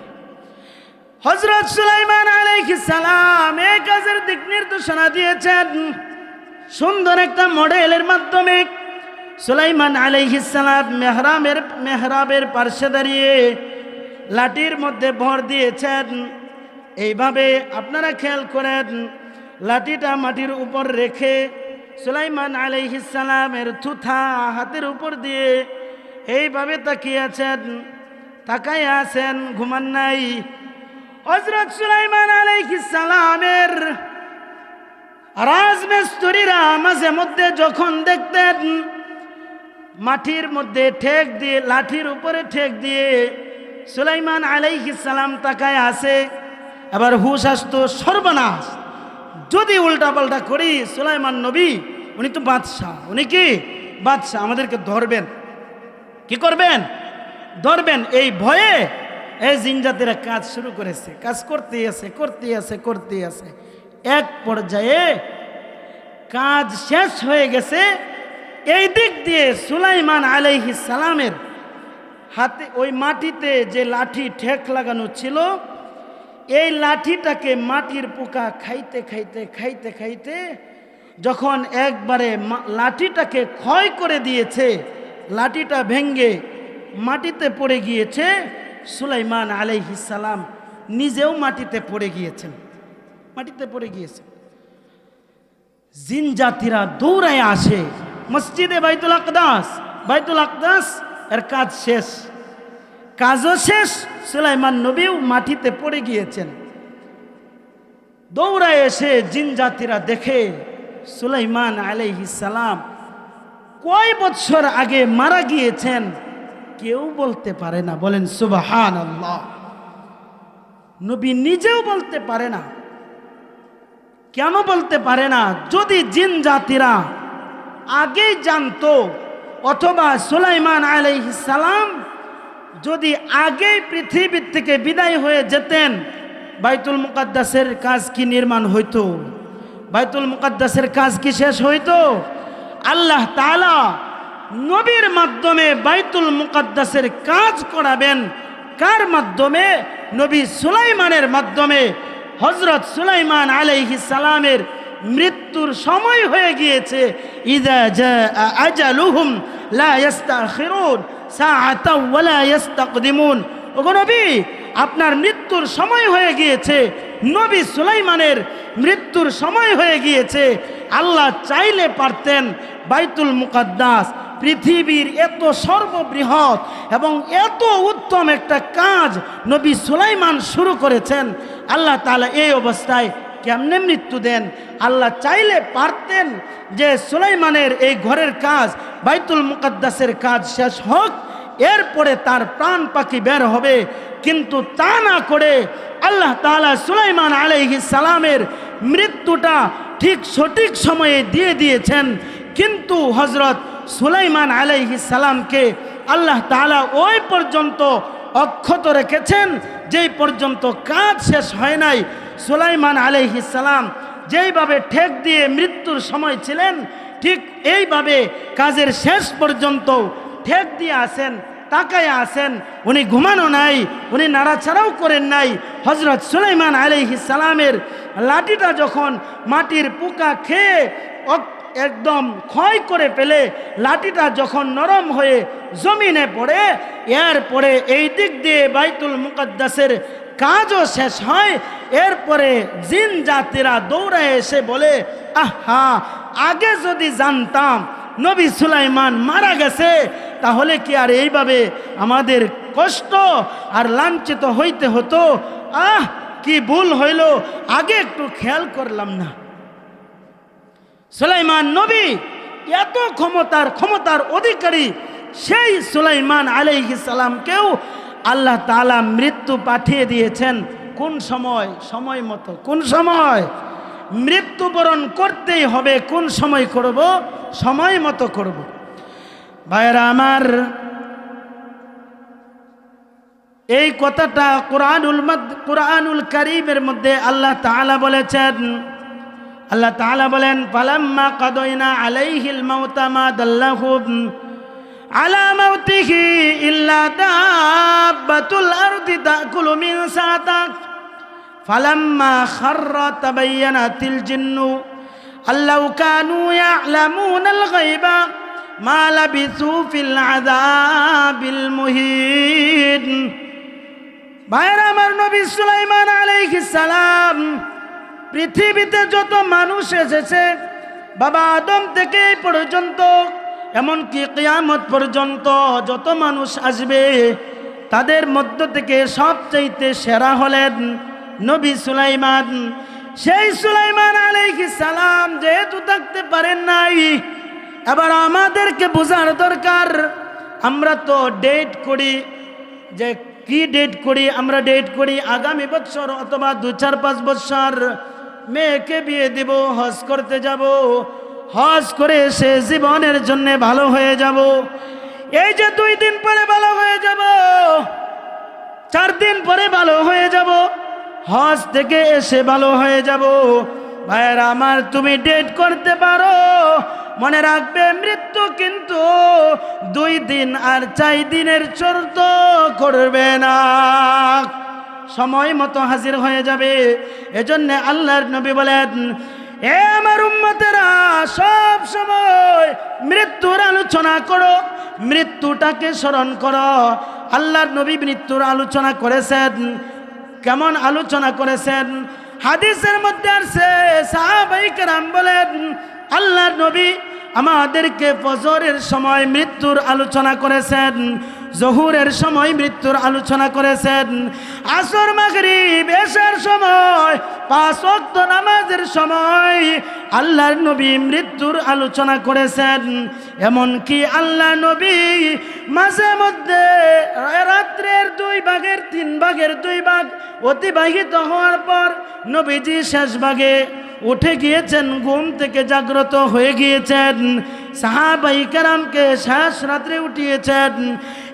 হযরত সুলাইমান আলাইহিস সালাম এই কাজের দিক নির্দেশনা দিয়েছেন সুন্দর একটা মডেলের মাধ্যমে। সুলাইমান আলাইহিস সালাম মেহরাবের পার্শ্বে দাঁড়িয়ে লাঠির মধ্যে ভর দিয়েছেন। এইভাবে আপনারা খেয়াল করেন, লাঠিটা মাটির উপর রেখে সুলাইমান আলাইহিস সালামের থুথা হাতের উপর দিয়ে এইভাবে তাকিয়ে আছেন, তাকায় আছেন, ঘুমান নাই। হযরত সুলাইমান আলাইহিস সালামের রাজমিস্ত্রিরা মাঝে মধ্যে যখন দেখতেন মাটির মধ্যে ঠেক দিয়ে, লাঠির উপরে ঠেক দিয়ে সুলাইমান আলাইহিস সালাম তাকায় আছে, আবার হুশ আসতো সর্বনাশ, যদি উল্টাপাল্টা করি সুলাইমান নবী উনি তো বাদশাহ, উনি কি বাদশাহ, আমাদেরকে ধরবেন, কি করবেন? ধরবেন। এই ভয়ে এই জিনজাতিরা কাজ শুরু করেছে, কাজ করতে আছে। এক পর্যায়ে কাজ শেষ হয়ে গেছে। এই দিক দিয়ে সুলাইমান আলাইহিস সালামের হাতে ওই মাটিতে যে লাঠি ঠেক লাগানো ছিল, এই লাঠিটাকে মাটির পোকা খাইতে যখন একবারে লাঠিটাকে ক্ষয় করে দিয়েছে, লাঠিটা ভেঙ্গে মাটিতে পড়ে গিয়েছে, সুলাইমান আলাইহিস সালাম নিজেও মাটিতে পড়ে গিয়েছেন। জিন জাতিরা দৌড়ায় আসে মসজিদে বাইতুল আকদাস এর কাজ শেষ, কাজও শেষ, সুলাইমান নবীও মাটিতে পড়ে গিয়েছেন। দৌড়ায় এসে জিন জাতিরা দেখে সুলাইমান আলাইহিস সালাম কয় বছর আগে মারা গিয়েছেন কেউ বলতে পারে না। বলেন সুবহানাল্লাহ। নবী নিজেও বলতে পারে না। কেন বলতে পারে না? যদি জিন জাতিরা আগেই জানতো, অথবা সুলাইমান আলাইহিস সালাম যদি আগেই পৃথিবীর থেকে বিদায় হয়ে যেতেন, বাইতুল মুকাদ্দাসের কাজ কি নির্মাণ হইতো? বাইতুল মুকাদ্দাসের কাজ কি শেষ হইতো? আল্লাহ তাআলা নবীর মাধ্যমে বাইতুল মুকাদ্দাসের কাজ করাবেন। কার মাধ্যমে? নবী সুলাইমানের মাধ্যমে। হযরত সুলাইমান আলাইহিস সালামের মৃত্যুর সময় হয়ে গিয়েছে। ইযা জাআ আজালুহুম লা ইস্তাখিরুন সাআতাও ওয়া লা ইস্তাকদিমুন। ওগো নবী, আপনার মৃত্যুর সময় হয়ে গিয়েছে। নবী সুলাইমানের মৃত্যুর সময় হয়ে গিয়েছে। আল্লাহ চাইলে পারতেন বাইতুল মুকাদ্দাস, পৃথিবীর এত সর্ববৃহৎ এবং এত উত্তম একটা কাজ নবী সুলাইমান শুরু করেছেন, আল্লাহ তাআলা এই অবস্থায় কেমনে মৃত্যু দেন? আল্লাহ চাইলে পারতেন যে সুলাইমানের এই ঘরের কাজ, বাইতুল মুকাদ্দাসের কাজ শেষ হোক, এরপরে তার প্রাণ পাখি বের হবে। কিন্তু তা না করে আল্লাহ তাআলা সুলাইমান আলাইহিস সালামের মৃত্যুটা ঠিক সঠিক সময়ে দিয়ে দিয়েছেন। কিন্তু হযরত সুলাইমান আলাইহিস সালামকে আল্লাহ তাআলা ওই পর্যন্ত অক্ষত রেখেছেন যেই পর্যন্ত কাজ শেষ হয় নাই। সুলাইমান আলাইহিস সালাম যেইভাবে ঠেক দিয়ে মৃত্যুর সময় ছিলেন, ঠিক এইভাবে কাজের শেষ পর্যন্ত ঠেক দিয়ে আসেন, তাকায় আসেন। উনি ঘুমানো নাই, উনি নাড়াছাড়াও করেন নাই। হযরত সুলাইমান আলাইহিস সালামের লাঠিটা যখন মাটির পোকা খেয়ে একদম ক্ষয় করে ফেলে লাঠিটা যখন নরম হয়ে জমিনে পড়ে, এরপরে এই দিক দিয়ে বাইতুল মুকাদ্দাসের কাজও শেষ হয়। এরপরে জিন জাতিরা দৌড়ায় এসে বলে, আহা, আগে যদি জানতাম নবী সুলাইমান মারা গেছে, তাহলে কি আর এইভাবে আমাদের কষ্ট আর লাঞ্ছিত হইতে হতো? কি ভুল হইল, আগে একটু খেয়াল করলাম না। সুলাইমান নবী এত ক্ষমতার অধিকারী, সেই সুলাইমান আলাইহিস সালামকেও আল্লাহ তাআলা মৃত্যু পাঠিয়ে দিয়েছেন। কোন সময়? সময় মতো। কোন সময়? মৃত্যুবরণ করতেই হবে। কোন সময় করব? সময় মতো করব। ভাইরা আমার, এই কথাটা কুরআনুল কারীমের মধ্যে আল্লাহ তাআলা বলেছেন। আল্লাহ তাআলা বলেন, ফালাম্মা কাদাইনা আলাইহিল মাউতা মা দাল্লাহুম আলা মাউতিহি ইল্লা দাব্বাতুল আরদি তাকুলু মিন সাতাক ফালাম্মা খাররা তাবায়্যানাতিল জিন্নু আল্লাউ কানু ইয়ালামুনাল গায়বা মা লাবিসু ফিল আযাবিল মুহিন। ভাইরা আমার, নবী সুলাইমান আলাইহিস সালাম পৃথিবীতে যত মানুষ এসেছে, বাবা আদম থেকে এই পর্যন্ত, এমনকি কিয়ামত পর্যন্ত যত মানুষ আসবে, তাদের মধ্য থেকে সবচাইতে সেরা হলেন নবী সুলাইমান। সেই সুলাইমান আলাইহিস সালাম যেহেতু থাকতে পারেন নাই, এবার আমাদেরকে বোঝার দরকার। আমরা তো ডেট করি, যে কি ডেট করি? আমরা ডেট করি আগামী বছর অথবা 2-4-5 বছর মেয়েকে বিয়ে দিব, হজ করতে যাব, হজ করে সে জীবনের জন্য ভালো হয়ে যাব। এই যে 2 দিন পরে ভালো হয়ে যাব, 4 দিন পরে ভালো হয়ে যাব, হজ থেকে এসে ভালো হয়ে যাব। ভাইয়েরা আমার, তুমি ডেট করতে পারো, মনে রাখবে মৃত্যু কিন্তু 2 দিন আর 4 দিনের শর্ত করবে না, সময় মতো হাজির হয়ে যাবে। এজন্য আল্লাহর নবী বলেন, এ আমার উম্মতেরা, সব সময় মৃত্যুর আলোচনা করো, মৃত্যুটাকে স্মরণ করো। আল্লাহর নবী মৃত্যুর আলোচনা করেছেন। কেমন আলোচনা করেছেন? হাদিসের মধ্যে আছে, সাহাবায়ে কেরাম বলেন, আল্লাহর নবী আমাদেরকে ফজরের সময় মৃত্যুর আলোচনা করেছেন, জোহরের সময় মৃত্যুর আলোচনা করেছেন, আসর মাগরিব এশার সময় 5 ওয়াক্ত নামাজের সময় আল্লাহর নবী মৃত্যুর আলোচনা করেছেন। এমনকি আল্লাহ নবী মাঝে মধ্যে রাত্রের 2 ভাগের 3 ভাগের 2 ভাগ অতিবাহিত হওয়ার পর নবীজি শেষ ভাগে উঠে গিয়েছেন, ঘুম থেকে জাগ্রত হয়ে গিয়েছেন, সাহাবায়ে কেরামকে শেষ রাত্রে উঠিয়েছেন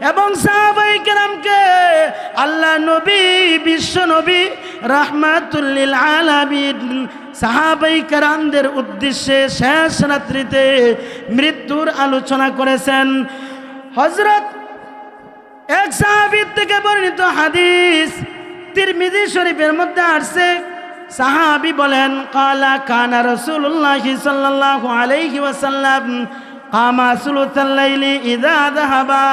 এবং সাহাবায়ে কেরামকে আল্লাহ নবী, বিশ্ব নবী রাহমাতুল লিল আলামিন সাহাবায়ে কেরামদের উদ্দেশ্যে শেষ রাত্রিতে মৃত্যুর আলোচনা করেছেন। হযরত এক সাহাবী থেকে বর্ণিত হাদিস তিরমিজি শরীফের মধ্যে আসছে। সাহাবী বলেন, কালা কানা রাসূলুল্লাহ সাল্লাল্লাহু আলাইহি ওয়াসাল্লাম কামা সুলুসাল লাইলি ইযা যাহাবা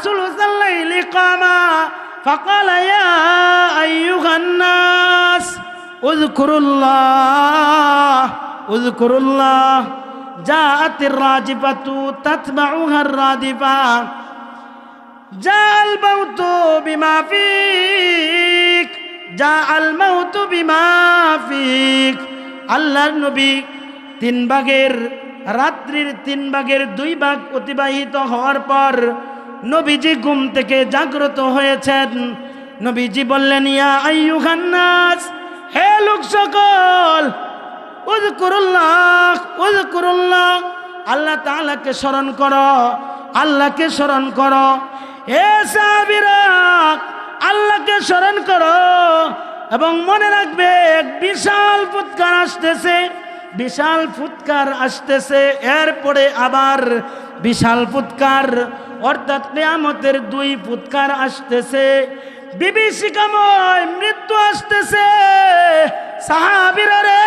সুলুসাল লাইলি কামা ফাকালা ইয়া আইয়ুহান নাস উযকুরুল্লাহ জাআতির রাজিফাতু তাতবাউহার রাদিফা জাআল মাউতু বিমা ফিক জাআল মাউতু বিমা ফিক। আল্লাহর নবী 3 ভাগের রাত্রির 3 ভাগের 2 ভাগ অতিবাহিত হওয়ার পর নবীজি ঘুম থেকে জাগ্রত হয়েছেন। নবীজি বললেন, ইয়া আইয়ুহান নাস, হে লোক সকল, উযকুরুল্লাহ, আল্লাহ তাআলাকে স্মরণ করো, আল্লাহকে স্মরণ করো। হে সাহাবীরা, আল্লাহকে স্মরণ করো এবং মনে রাখবে এক বিশাল ফুৎকার আসতেছে, বিশাল ফুৎকার আসতেছে। এরপরে আবার বিশাল ফুৎকার, অর্থাৎ কিয়ামতের 2 ফুৎকার আসতেছে, বিভীষিকাময় মৃত্যু আসতেছে। সাহাবীরা রে,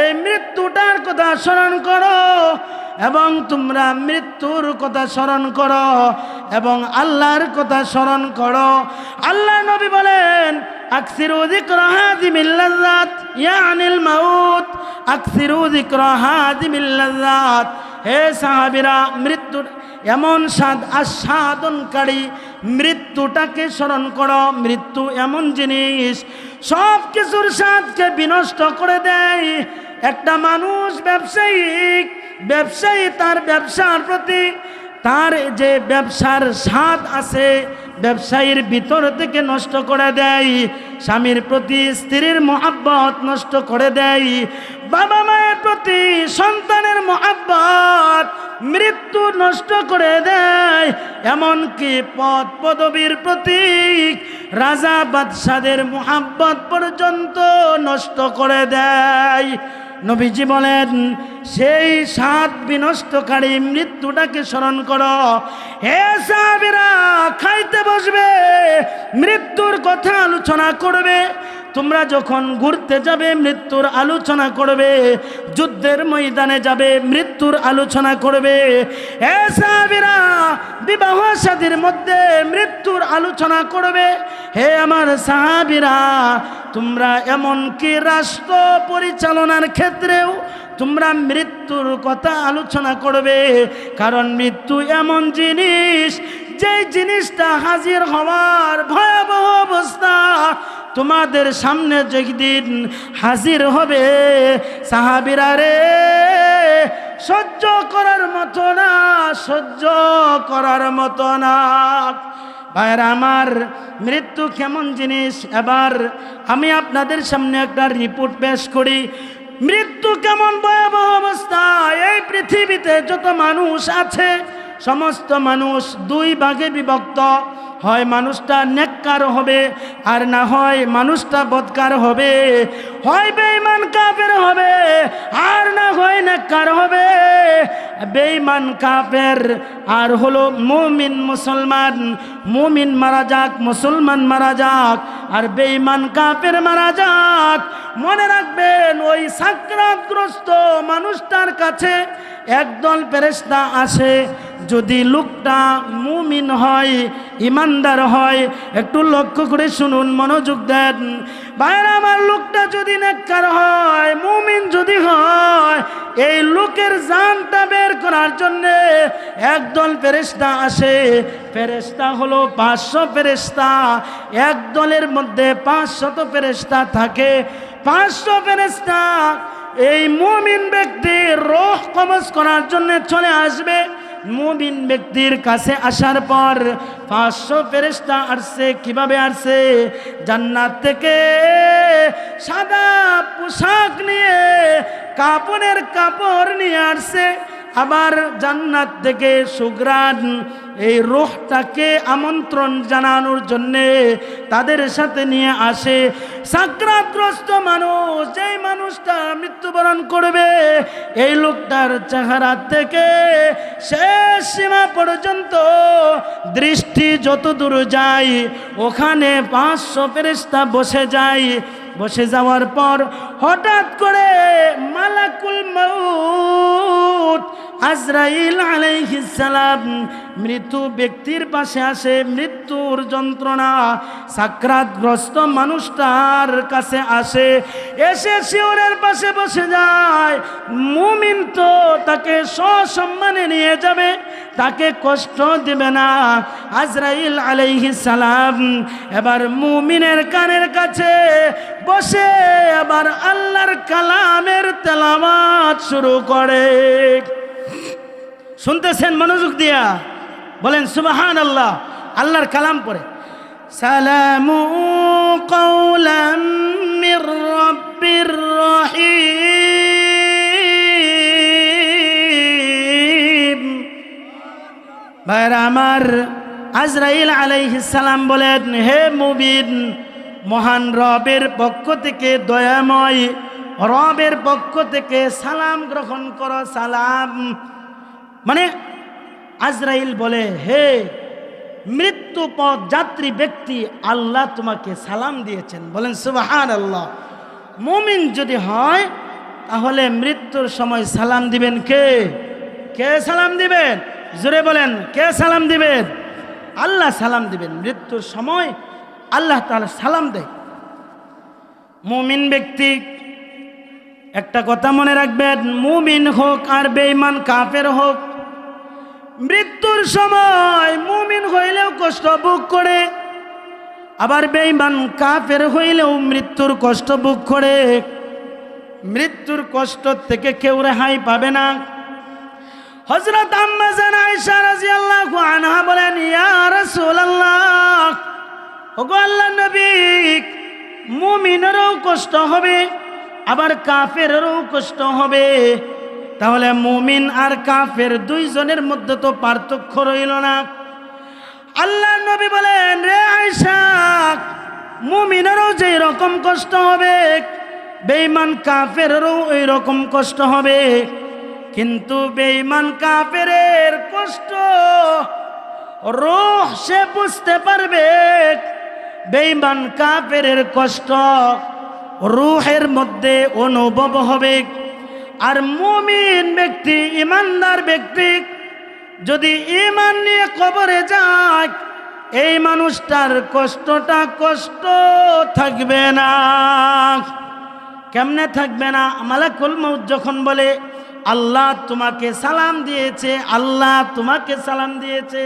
এই মৃত্যুটার কথা স্মরণ করো এবং তোমরা মৃত্যুর কথা স্মরণ করো এবং আল্লাহর কথা স্মরণ করো। আল্লাহ নবী বলেন আকসিরু যিকরা হাযিমিল লাযযাত ইয়ানিল মাউত, আকসিরু যিকরা হাযিমিল লাযযাত। হে সাহাবীরা, মৃত্যুর এমন স্বাদ আস্বাদনকারী মৃত্যুটাকে স্মরণ করো। মৃত্যু এমন জিনিস সব কিছুর স্বাদকে বিনষ্ট করে দেয়। একটা মানুষ ব্যবসায়ী তার ব্যবসার প্রতি তার যে ব্যবসার স্বাদ আছে ব্যবসায়ীর ভিতর থেকে নষ্ট করে দেয়। স্বামীর প্রতি স্ত্রীর মহব্বত নষ্ট করে দেয়। বাবা মায়ের প্রতি সন্তানের মহব্বত মৃত্যু নষ্ট করে দেয়। এমনকি পদ পদবীর প্রতীক রাজা বাদশাদের মহব্বত পর্যন্ত নষ্ট করে দেয়। নবীজি বলেন সেই স্বাদ বিনষ্টকারী মৃত্যুটাকে স্মরণ করো। হে সাহাবীরা, খাইতে বসবে মৃত্যুর কথা আলোচনা করবে। তোমরা যখন ঘুরতে যাবে মৃত্যুর আলোচনা করবে, যুদ্ধের ময়দানে যাবে মৃত্যুর আলোচনা করবে। হে সাহাবীরা, বিবাহ শাদীর মধ্যে মৃত্যুর আলোচনা করবে। হে আমার সাহাবীরা, তোমরা এমনকি রাষ্ট্র পরিচালনার ক্ষেত্রেও তোমরা মৃত্যুর কথা আলোচনা করবে। কারণ মৃত্যু এমন জিনিস, যে জিনিসটা হাজির হওয়ার ভয়াবহ অবস্থা তোমাদের সামনে যেদিন হাজির হবে, সাহাবীরা রে, সহ্য করার মতো না, সহ্য করার মতো না। ভাইরা আমার, মৃত্যু কেমন জিনিস এবার আমি আপনাদের সামনে একটা রিপোর্ট পেশ করি। মৃত্যু কেমন ভয়াবহ অবস্থা। এই পৃথিবীতে যত মানুষ আছে সমস্ত মানুষ দুই ভাগে বিভক্ত। হয় মানুষটা নেককার হবে আর না হয় মানুষটা বদকার হবে। হয় বেঈমান কাফের হবে আর না হয় নেককার হবে। বেঈমান কাফের আর হলো মুমিন মুসলমান। মুমিন মারা যাক, মুসলমান মারা যাক, আর বেঈমান কাফের মারা যাক। মনে রাখবেন, ওই সাকরাতগ্রস্ত মানুষটার কাছে একদল ফেরেশতা আসে। যদি লোকটা মুমিন হয়, ইমানদার হয়, একটু লক্ষ্য করে শুনুন, মনোযোগ দেন ভাইরা আমার। লোকটা যদি নেককার হয়, মুমিন যদি হয়, এই লোকের জানটা বের করার জন্য একদল ফেরেশতা আসে। ফেরেশতা হলো 500 ফেরেশতা। এক দলের মধ্যে 500 ফেরেশতা থাকে। 500 ফেরেশতা এই মুমিন ব্যক্তির রূহ কবজ করার জন্য চলে আসবে। মুমিন ব্যক্তির কাছে আসার পর 500 ফেরেশতা আসছে। কিভাবে আসছে? জান্নাত থেকে সাদা পোশাক নিয়ে, কাপড়ের কাপড় নিয়ে আসছে। আবার জান্নাত থেকে সুঘ্রাণ এই রূহটাকে আমন্ত্রণ জানানোর জন্যে তাদের সাথে নিয়ে আসে। সাকরাতগ্রস্ত মানুষ, যেই মানুষটা মৃত্যুবরণ করবে, এই লোকটার চেহারা থেকে শেষ সীমা পর্যন্ত দৃষ্টি যত দূর যায়, ওখানে 500 ফেরেশতা বসে যায়। বসে যাওয়ার পর হঠাৎ করে মালাকুল মউত আজরাইল আলাইহিস সালাম মৃত ব্যক্তির পাশে আসে। মৃত্যুর যন্ত্রণা সাকরাতগ্রস্ত মানুষটার কাছে আসে। এসে শিওরের পাশে বসে যায়। মুমিন তো তাকে সসম্মানে নিয়ে যাবে, তাকে কষ্ট দেবে না। আজরাইল আলাইহিস সালাম এবার মুমিনের কানের কাছে বসে আবার আল্লাহর কালামের তেলাওয়াত শুরু করে। শুনতেছেন মনোযোগ দিয়া? বলেন সুবহানাল্লাহ। আল্লাহর কালাম পড়ে, সালামু কাওলাম মির রাব্বির রহিম। ভাইরা আমার, আজরাইল আলাইহিস সালাম বলেন, হে মুমিন, মহান রবের পক্ষ থেকে, দয়াময় রবের পক্ষ থেকে সালাম গ্রহণ করো। সালাম মানে আজরাইল বলে, হে মৃত্যু পথ যাত্রী ব্যক্তি, আল্লাহ তোমাকে সালাম দিয়েছেন। বলেন সুবহানাল্লাহ। মুমিন যদি হয় তাহলে মৃত্যুর সময় সালাম দিবেন কে? কে সালাম দিবেন? জোরে বলেন, কে সালাম দিবেন? আল্লাহ সালাম দিবেন। মৃত্যুর সময় আল্লাহ তাআলা সালাম দেয়। মুমিন ব্যক্তি একটা কথা মনে রাখবেন, মুমিন হোক আর বেঈমান কাফের হোক, মৃত্যুর সময় মুমিন হইলেও কষ্ট ভোগ করে, আবার বেঈমান কাফের হইলেও মৃত্যুর কষ্ট ভোগ করে। মৃত্যুর কষ্ট থেকে কেউ রেহাই পাবে না। হযরত আম্মা জান আয়েশা রাদিয়াল্লাহু আনহা বলেন, ইয়া রাসূলুল্লাহ, ওগো আল্লাহর নবী, মুমিনেরও কষ্ট হবে আবার কাফেরেরও কষ্ট হবে, তাহলে মুমিন আর কাফের দুইজনের মধ্যে তো পার্থক্য রইল না। আল্লাহর নবী বলেন, রে আয়েশা, মুমিনেরও যেই রকম কষ্ট হবে, বেঈমান কাফেরেরও ওই রকম কষ্ট হবে, কিন্তু বেঈমান কাফেরের কষ্ট রূহ সে বুঝতে পারবে, বেঈমান কাফেরের কষ্ট রূহের মধ্যে অনুভব হবে। আর মুমিন ব্যক্তি, ইমানদার ব্যক্তি যদি ঈমান নিয়ে কবরে যায়, এই মানুষটার কষ্টটা কষ্ট থাকবে না। কেমনে থাকবে না? মালাকুল মউত যখন বলে আল্লাহ তোমাকে সালাম দিয়েছে, আল্লাহ তোমাকে সালাম দিয়েছে,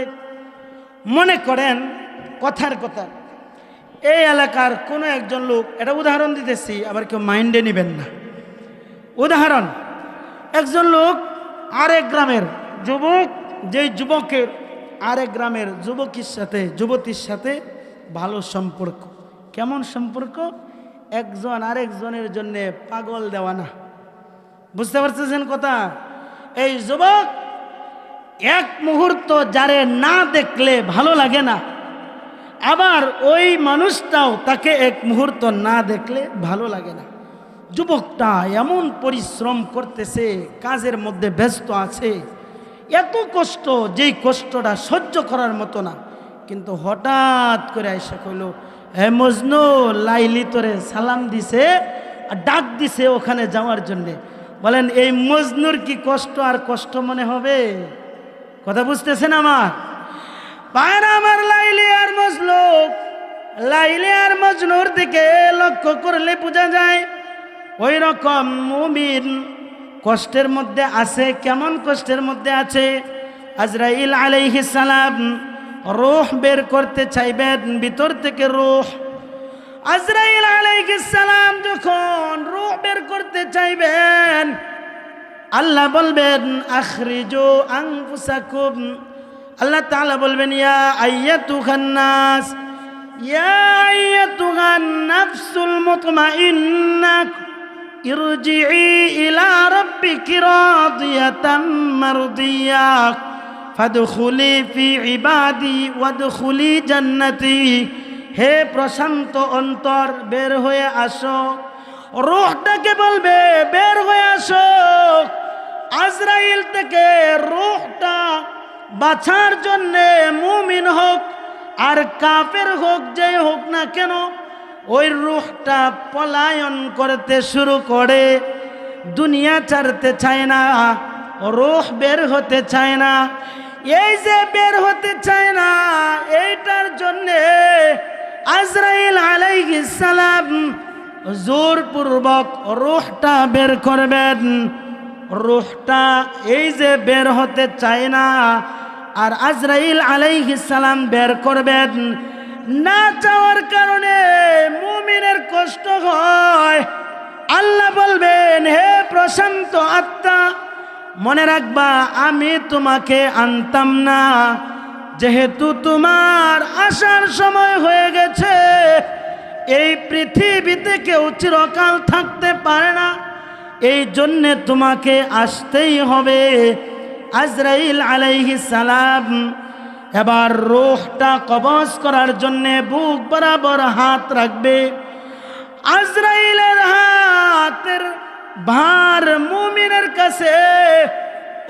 মনে করেন কথার কথা, এই এলাকার কোনো একজন লোক, এটা উদাহরণ দিতেছি, আবার কেউ মাইন্ডে নেবেন না। উদাহরণ, একজন লোক আরেক গ্রামের যুবক, যেই যুবকের আরেক গ্রামের যুবতীর সাথে ভালো সম্পর্ক। কেমন সম্পর্ক? একজন আরেকজনের জন্য পাগল দেওয়ানা। বুঝতে পারতেছেন কথা? এই যুবক এক মুহূর্ত যারে না দেখলে ভালো লাগে না, আবার ওই মানুষটাও তাকে এক মুহূর্ত না দেখলে ভালো লাগে না। যুবকটা এমন পরিশ্রম করতেছে, কাজের মধ্যে ব্যস্ত আছে, এত কষ্ট, যেই কষ্টটা সহ্য করার মতো না, কিন্তু হঠাৎ করে আয়েশা কইল, হে মজনু, লাইলি তোরে সালাম দিছে আর ডাক দিছে ওখানে যাওয়ার জন্যে। বলেন এই মজনুর কি কষ্ট আর কষ্ট মনে হবে? কথা বুঝতেছেন আমার ভাইরা আমার? লাইলি আর মজনুর দিকে লক্ষ্য করলে বোঝা যায় ওই রকম মুমিন কষ্টের মধ্যে আছে। কেমন কষ্টের মধ্যে আছে? আজরাইল আলাইহিস সালাম রূহ বের করতে চাইবেন ভিতর থেকে। রূহ, আজরাইল আলাইহিস সালাম যখন রূহ বের করতে চাইবেন, আল্লাহ বলবেন আখরিজু আনফুসাকুম। আল্লাহ তাআলা বলবেন, ইয়া আইয়াতুহান নাস, ইয়া আইয়াতুহান নাফসুল মুতমাইন্নাহ, ইরজিই ইলা রাব্বিকি রাদিয়াতাম মারদিয়াহ, ফাদখুলি ফি ইবাদি ওয়াদখুলি জান্নাতি। হে প্রশান্ত অন্তর, বের হয়ে আসো। রূহটাকে বলবে বের হয়ে আসো। আজরাইল থেকে রূহটা বাঁচার জন্যে মুমিন হোক আর কাফের হোক, যে হোক না কেন, ওই রূহটা পলায়ন করতে শুরু করে, দুনিয়া ছাড়তে চায় না, রূহ বের হতে চায় না। এই যে বের হতে চায় না, এইটার জন্যে আজরাইল আলাইহিস সালাম জোরপূর্বক রূহটা বের করবেন। রূহটা এই যে বের হতে চায় না, আর আজরাইল আলাইহিস সালাম বের করবেন। না চাওয়ার কারণে মুমিনের কষ্ট হয়। আল্লাহ বলবেন, হে প্রশান্ত আত্মা, মনে রাখবা আমি তোমাকে আনতাম না, যেহেতু তোমার আসার সময় হয়ে গেছে। এই পৃথিবীতে কেউ চিরকাল থাকতে পারে না, এই জন্যে তোমাকে আসতেই হবে। আজরাইল আলাইহিস সালাম এবার রূহটা কবজ করার জন্যে বুক বরাবর হাত রাখবে। আজরাইলের হাতের ভার মুমিনের কাছে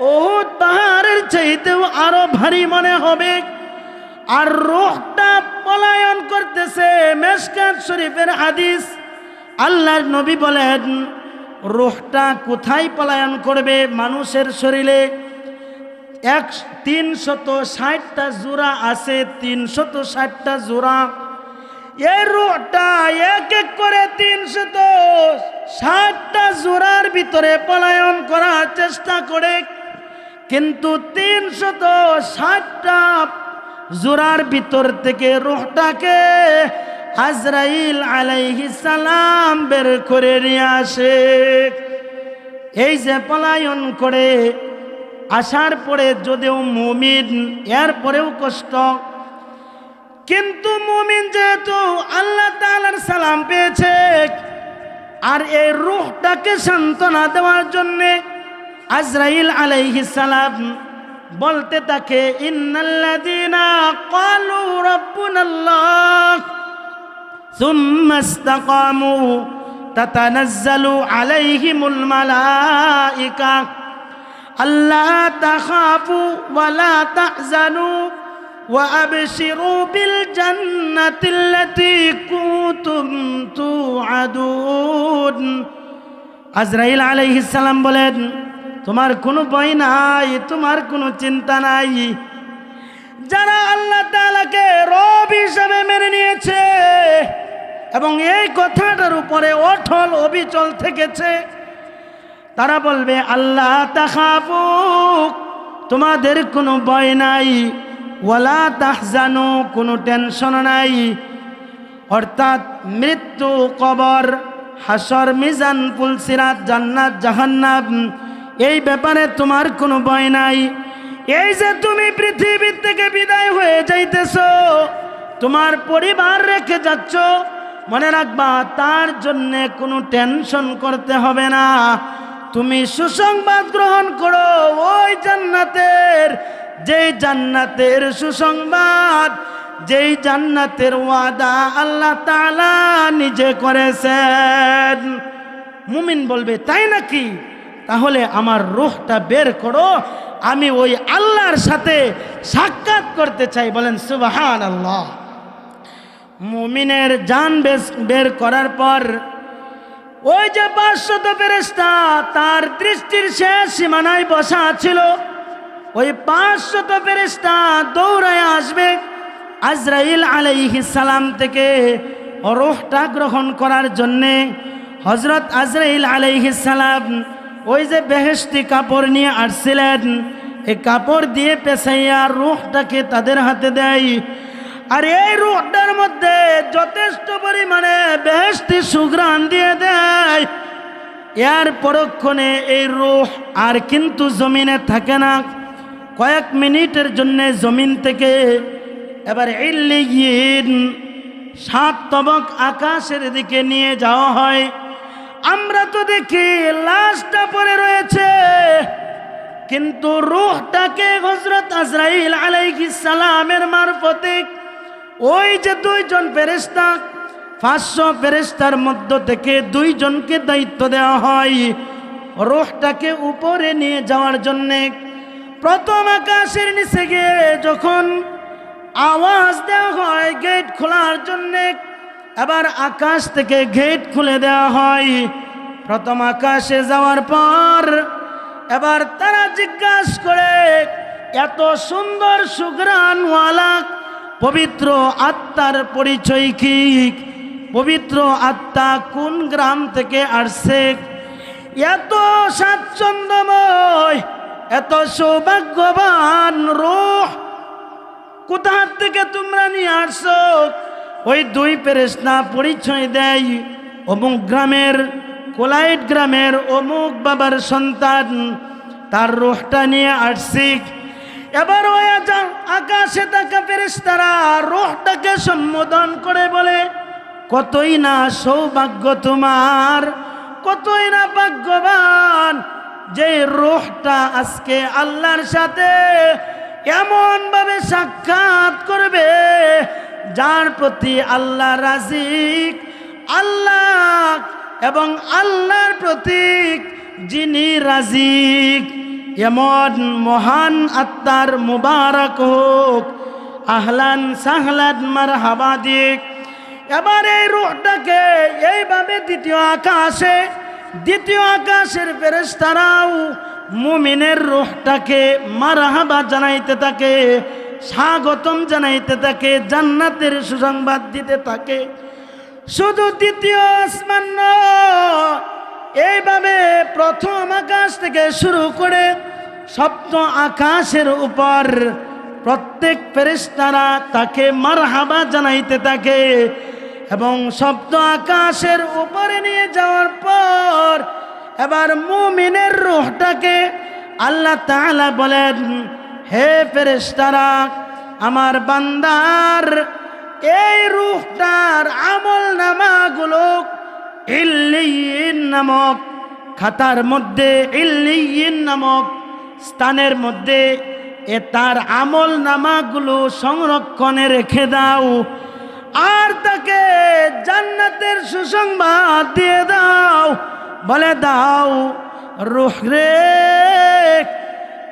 উহুদ পাহাড়ের চাইতেও আরো ভারী মনে হবে। আর রূহটা পলায়ন করতেছে। মিশকাত শরীফের হাদিস, আল্লাহর নবী বলেন, রূহটা কোথায় পলায়ন করবে? মানুষের শরীরে 360টা জোড়া আছে, 360টা জোড়া। এই রূহটা এক এক করে 360টা জোড়ার ভিতরে পলায়ন করার চেষ্টা করে, কিন্তু 360টা জোড়ার ভিতর থেকে রূহটাকে আজরাইল আলাইহিস সালাম বের করে নিয়ে আসে। এই যে পলায়ন করে আসার পরে যদিও মুমিন, এরপরেও কষ্ট, কিন্তু মুমিন যেহেতু আল্লাহ তাআলার সালাম পেয়েছে, আর এই রূহটাকে সান্ত্বনা দেওয়ার জন্যে আজরাইল আলাইহিস সালাম বলতে থাকে, ইন্নাল্লাযীনা ক্বালু রাব্বুনাল্লাহ সুম্মা ইসতাকামু তাতানাজ্জালু আলাইহিমুল মালায়েকা আল্লা তাখাফু ওয়া লা তাহজানু ওয়া আবশিরু বিল জান্নাতিল্লাতী কুনতুম তুআদুন। আজরাইল আলাইহিস সালাম বলেন, তোমার কোনো ভয় নাই, তোমার কোনো চিন্তা নাই। যারা আল্লাহ তাআলাকে রব হিসেবে মেনে নিয়েছে এবং এই কথাটার উপরে অটল অবিচল থেকেছে, তারা বলবে আল্লাহ তাখাফু, তোমাদের কোনো ভয় নাই, ওয়ালা তাহজানু, কোনো টেনশন নাই। অর্থাৎ মৃত্যু, কবর, হাসর, মিজান, পুলসিরাত, জান্নাত, জাহান্নাম, এই ব্যাপারে তোমার কোনো ভয় নাই। এই যে তুমি পৃথিবী থেকে বিদায় হয়ে যাইতেছো, তোমার পরিবার রেখে যাচ্ছ, মনে রাখবা তার জন্যে কোনো টেনশন করতে হবে না। তুমি সুসংবাদ গ্রহণ করো ওই জান্নাতের, যেই জান্নাতের সুসংবাদ, যেই জান্নাতের ওয়াদা আল্লাহ তাআলা নিজে করেছেন। মুমিন বলবে, তাই নাকি? তাহলে আমার রূহটা বের করো, আমি ওই আল্লাহর সাথে সাক্ষাৎ করতে চাই। বলেন সুবহানাল্লাহ। মুমিনের জান বের করার পর ওই যে 500 ফেরেশতা তার দৃষ্টির শেষ সীমানায় বসা ছিল, ওই 500 ফেরেশতা দৌড়ায় আসবে আজরাইল আলাইহিস সালাম থেকে রূহটা গ্রহণ করার জন্যে। হযরত আজরাইল আলাইহিস সালাম ওই যে বেহেশতি কাপড় নিয়ে আসছিলেন, এই কাপড় দিয়ে পেঁচাইয়া রূহটাকে তাদের হাতে দেয়। আর এই রূহটার মধ্যে যথেষ্ট পরিমাণে বেহেশতি সুঘ্রাণ দিয়ে দেয়। এর পরক্ষণে এই রূহ আর কিন্তু জমিনে থাকে না, কয়েক মিনিটের জন্য জমিন থেকে এবার ইল্লিয়িন 7 তবক আকাশের দিকে নিয়ে যাওয়া হয়। আমরা তো দেখি লাশটা পড়ে রয়েছে, কিন্তু রূহটাকে হযরত আজরাইল আলাইহিস সালামের মারফতে ওই যে 2 জন ফেরেশতা, 500 ফেরেশতার মধ্য থেকে 2 জনকে দায়িত্ব দেওয়া হয় রূহটাকে উপরে নিয়ে যাওয়ার জন্যে। প্রথম আকাশের নিচে গিয়ে যখন আওয়াজ দেওয়া হয় গেট খোলার জন্যে, এবার আকাশ থেকে গেট খুলে দেওয়া হয়। প্রথম আকাশে যাওয়ার পর এবার তারা জিজ্ঞাসা করে, এত সুন্দর সুঘ্রাণওয়ালা পবিত্র আত্মার পরিচয় কি? পবিত্র আত্মা কোন গ্রাম থেকে আসছে? এত স্বাচ্ছন্দ্যময়, এত সৌভাগ্যবান রূহ কোথা থেকে তোমরা নিয়ে আসছো? ওই 2 ফেরেশতা পরিচয় দেয়, অমুক গ্রামের, কোলাইট গ্রামের অমুক বাবার সন্তান, তার রূহটা নিয়ে আসছি। এবার ওই আকাশে থাকা ফেরেশতারা রূহটাকে সম্বোধন করে বলে, কতই না সৌভাগ্য তোমার, কতই না ভাগ্যবান যে রূহটা আজকে আল্লাহর সাথে এমন ভাবে সাক্ষাৎ করবে যার প্রতি আল্লাহ রাজি, আল্লাহ এবং আল্লাহর প্রতি যিনি রাজি, এমন মহান আত্মার মুবারক হোক। আহলান সাহলান মারহাবা দিক। এবার এই রূহটাকে এইভাবে দ্বিতীয় আকাশে দ্বিতীয় আকাশের ফেরেশতারাও মুমিনের রূহটাকে মারহাবা জানাইতে থাকে, স্বাগতম জানাইতে থাকে, জান্নাতের সুসংবাদ দিতে থাকে। শুধু দ্বিতীয় আসমান নয়, এইভাবে প্রথম আকাশ থেকে শুরু করে সপ্তম আকাশের উপর প্রত্যেক ফেরেশতারা তাকে মারহাবা জানাইতে থাকে। এবং সপ্তম আকাশের উপরে নিয়ে যাওয়ার পর এবার মুমিনের রূহটাকে আল্লাহ তাআলা বলেন, হে ফেরেশতারা, আমার বান্দার এই রূহটার আমল নামাগুলো ইল্লিয়িন নামক খাতার মধ্যে, ইল্লিয়িন নামক স্থানের মধ্যে তার আমল নামাগুলো সংরক্ষণে রেখে দাও, আর তাকে জান্নাতের সুসংবাদ দিয়ে দাও। বলে দাও, রূহ রে,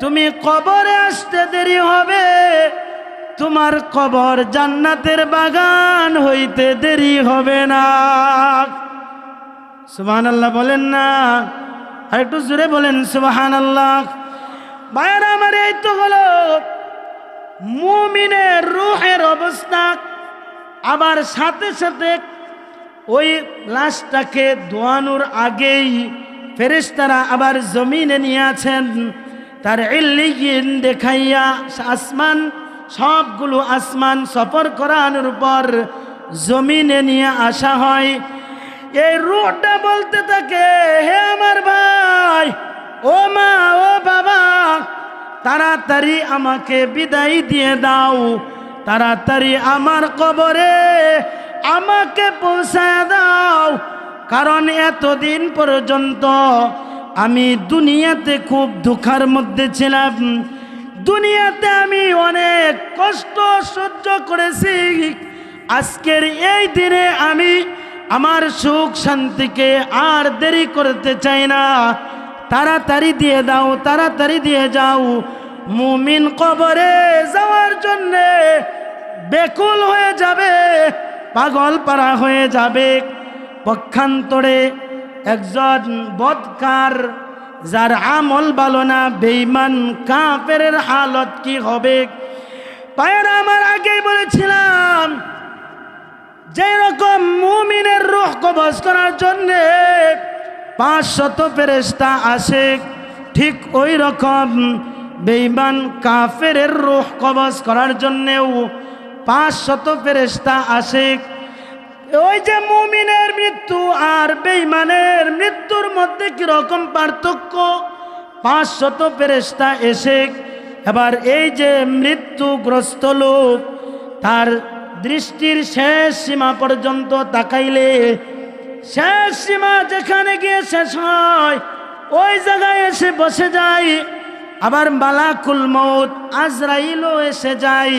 তুমি কবরে আসতে দেরি হবে, তোমার কবর জান্নাতের বাগান হইতে দেরি হবে না। সুবহানাল্লাহ বলেন না? আর একটু জোরে বলেন সুবহানাল্লাহ। ভাইরা আমার, এই তো হলো মুমিনের রূহের অবস্থা। আবার সাথে সাথে ওই লাশটাকে ধোয়ানোর আগেই ফেরেশতারা আবার জমিনে নিয়ে আছেন, তার ইল্লিয়িন দেখাইয়া আসমান, সবগুলো আসমান সফর করানোর পর জমিনে নিয়ে আসা হয়। এই রূহটা বলতে থাকে, হে আমার ভাই, ও মা, ও বাবা, তাড়াতাড়ি আমাকে বিদায় দিয়ে দাও, তাড়াতাড়ি আমার কবরে আমাকে পৌঁছায় দাও। কারণ এতদিন পর্যন্ত আমি দুনিয়াতে খুব দুঃখের মধ্যে ছিলাম, দুনিয়াতে আমি অনেক কষ্ট সহ্য করেছি। আজকের এই দিনে আমি আমার সুখ শান্তিকে আর দেরি করতে চাই না, তাড়াতাড়ি দিয়ে দাও, তাড়াতাড়ি দিয়ে যাও। মুমিন কবরে যাওয়ার জন্যে বেকুল হয়ে যাবে, পাগল পারা হয়ে যাবে। পক্ষান্তরে একজন বদকার, যার আমল ভালো না, বেঈমান কাফেরের হালত কি হবে? পায়ের আমার আগেই বলেছিলাম, যেই রকম মুমিনের রূহ কবজ করার জন্যে 500 ফেরেশতা আসে, ঠিক ওই রকম বেঈমান কাফেরের রূহ কবজ করার জন্যেও 500 ফেরেশতা আসে। ওই যে মুমিনের মৃত্যু আর বেঈমানের মৃত্যুর মধ্যে কি রকম পার্থক্য? 500 ফেরেশতা এসে এবার এই যে মৃত্যুগ্রস্ত লোক, তার দৃষ্টির শেষ সীমা পর্যন্ত তাকাইলে শেষ সীমা যেখানে গিয়ে শেষ হয় ওই জায়গায় এসে বসে যায়। আবার মালাকুল মউত আজরাইলও এসে যায়।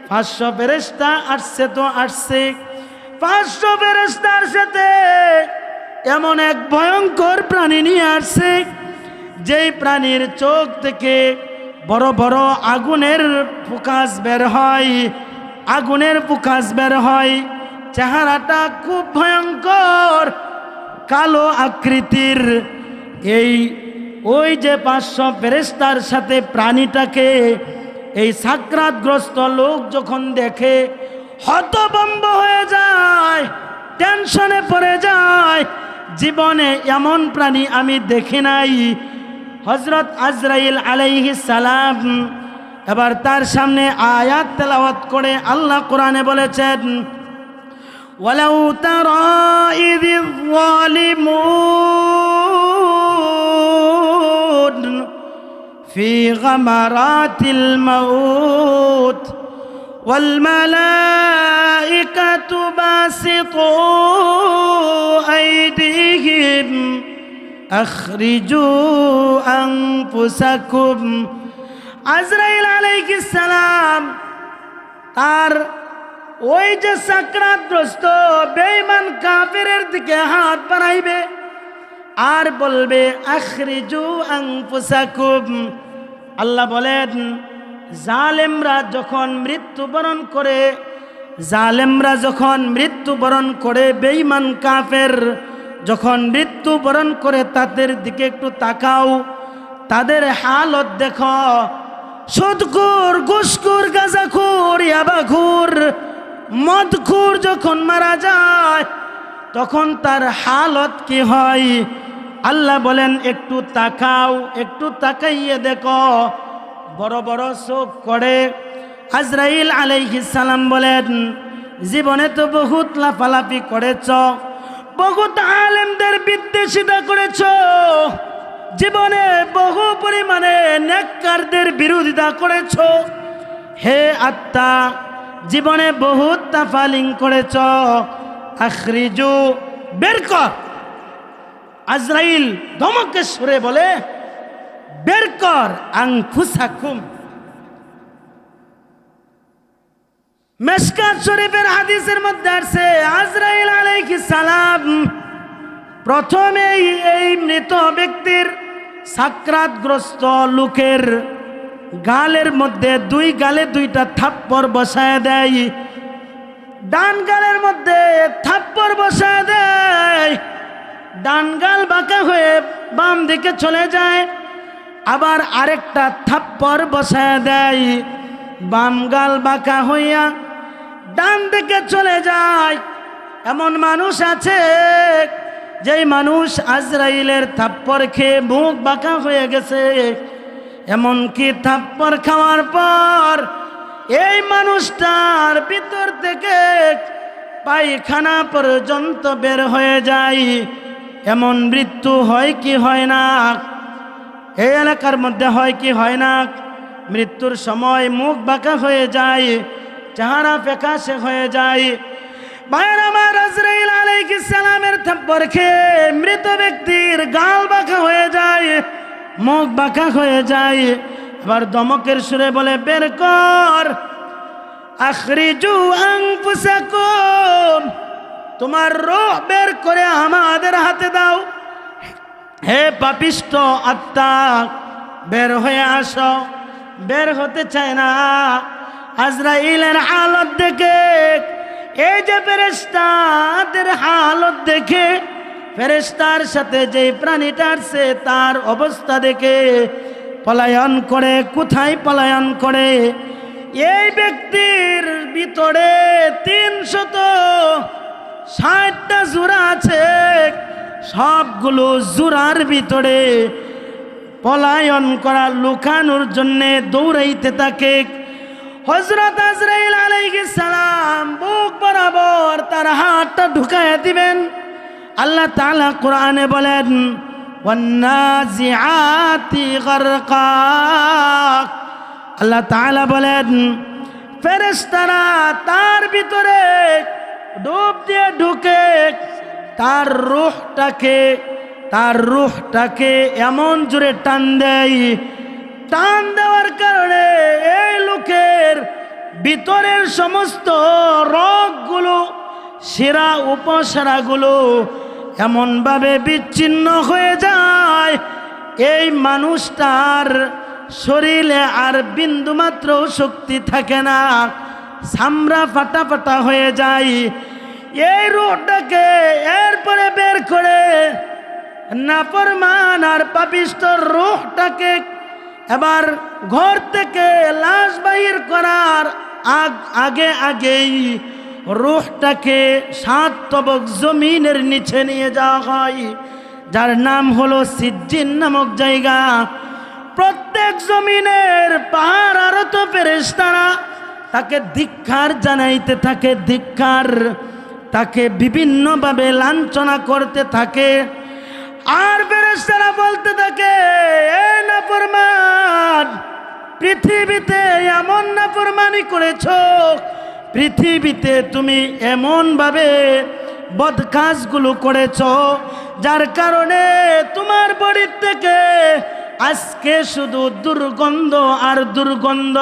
500 ফেরেশতা আসছে তো আসছে, 500 ফেরেশতার সাথে এমন এক ভয়ঙ্কর প্রাণী নিয়ে আসছে, যেই প্রাণীর চোখ থেকে বড় বড় আগুনের প্রকাশ বের হয়, আগুনের প্রকাশ বের হয়। চেহারাটা খুব ভয়ঙ্কর, কালো আকৃতির। ওই যে 500 ফেরেশতার সাথে প্রাণীটাকে এই সাকরাতগ্রস্ত লোক যখন দেখে হতভম্ব হয়ে যায়, টেনশনে পড়ে যায়। জীবনে এমন প্রাণী আমি দেখি নাই। হযরত আজরাইল আলাইহিস সালাম এবার তার সামনে আয়াত তেলাওয়াত করে আল্লাহ কোরআনে বলেছেন, ওয়ালাউ তারা ইযিয যালিমুন ফি গামারাতিল মাউত ওয়াল মালাইকাতু বাসিতু আইদিহিম আখরিজু আনফুসাকুম। আজরাইল আলাইহিস সালাম তার ওই যে সাকরাতগ্রস্ত বেঈমান কাফেরের দিকে হাত বাড়াইবে আর বলবে, আখরিজু আনফুসাকুম। আল্লাহ বলেন, জালেমরা যখন মৃত্যুবরণ করে, জালেমরা যখন মৃত্যুবরণ করে, বেঈমান কাফের যখন মৃত্যুবরণ করে তাদের দিকে একটু তাকাও, তাদের হালত দেখো। সুদখোর, ঘুষখোর, গাঁজাখোর, ইয়াবাখোর, মদখোর যখন মারা যায় তখন তার হালত কি হয় আল্লাহ বলেন একটু তাকাও, একটু তাকাইয়ে দেখো। বড় বড় চোখ করে। আজরাইল আলাইহিস সালাম বলেন, জীবনে তো বহুত লাফালাফি করেছ, বহুত আলেমদের বিদ্বেষিতা করেছ, জীবনে বহু পরিমাণে নেককারদের বিরোধিতা করেছ। হে আত্মা, জীবনে বহুত তাফালিং করেছ, আখরিজু, বের কর। আজরাইল ধমকে সুরে বলে, বের কর আনফুসাকুম। মিশকাত শরীফের হাদিসের মধ্যে আছে, আজরাইল আলাইহিস সালাম প্রথমে এই মৃত ব্যক্তির সাকরাতগ্রস্ত লোকের গালের মধ্যে, দুই গালে দুইটা থাপ্পড় বসায় দেয়। ডান গালের মধ্যে থাপ্পড় বসায় দেয়, ডান গাল বাঁকা হয়ে বাম দিকে চলে যায়। আবার আরেকটা থাপ্পড় বসায় দেয়, বাম গাল বাঁকা হইয়া ডান দিকে চলে যায়। এমন মানুষ আছে যেই মানুষ আজরাইলের থাপ্পড় খেয়ে মুখ বাঁকা হয়ে গেছে। এমনকি থাপ্পড় খাওয়ার পর এই মানুষটার ভিতর থেকে পায়খানা পর্যন্ত বের হয়ে যায়। এমন মৃত্যু হয় কি হয় না? এই এলাকার মধ্যে হয় কি হয় না? মৃত্যুর সময় মুখ বাঁকা হয়ে যায়, চেহারা ফ্যাকাশে হয়ে যায়। ভাইয়ের আমার, আজরাইল আলাইহিস সালামের থাপ্পড় খেয়ে মৃত ব্যক্তির গাল বাঁকা হয়ে যায়, মুখ বাঁকা হয়ে যায়। আবার ধমকের সুরে বলে, বের কর, আখরিজু আনফুসাকুম, তোমার রূহ বের করে আমাদের হাতে দাও। হে পাপিষ্ট আত্মা, বের হয়ে আসো। বের হতে চায় না। আজরাইলের হালত দেখে, এই যে ফেরেশতাদের হালত দেখে, ফেরেশতার সাথে যে প্রাণীটা আসছে তার অবস্থা দেখে পলায়ন করে। কোথায় পলায়ন করে? এই ব্যক্তির ভিতরে 360টা জোড়া আছে, সবগুলো জোড়ার ভিতরে পলায়ন করা, লুকানোর জন্য দৌড়াইতে থাকে। হযরত আজরাইল আলাইহিস সালাম বুক বরাবর তার হাতটা ঢুকায় দিবেন। আল্লাহ তাআলা কোরআনে বলেন, ওয়ান্নাজিআতি গারকা। আল্লাহ তাআলা বলেন, ফেরেশতারা তার ভিতরে ডুব দিয়ে ঢুকে তার রূহটাকে এমন জোরে টান দেয়। টান দেওয়ার কারণে এই লোকের ভিতরের সমস্ত রগগুলো, শিরা উপশিরাগুলো এমনভাবে বিচ্ছিন্ন হয়ে যায়, এই মানুষটার শরীরে আর বিন্দুমাত্র শক্তি থাকে না, চামড়া ফাটা ফাটা হয়ে যায়। এই রূহটাকে এরপরে বের করে নাফরমান আর পাপিষ্ঠর রূহটাকে এবার ঘর থেকে লাশ বাহির করার আগেই রূহটাকে 7 তবক জমিনের নিচে নিয়ে যাওয়া হয়, যার নাম হলো সিজ্জিন নামক জায়গা। প্রত্যেক জমিনের পাহাড় আরত ফেরেশতারা তাকে ধিক্কার জানাইতে থাকে, ধিক্কার, তাকে বিভিন্নভাবে লাঞ্ছনা করতে থাকে। আর ফেরেশতারা বলতে থাকে, এ নাফরমান, পৃথিবীতে এমন নাফরমানি করেছো, পৃথিবীতে তুমি এমনভাবে বদ কাজগুলো করেছো যার কারণে তোমার বডির থেকে আজকে শুধু দুর্গন্ধ আর দুর্গন্ধ,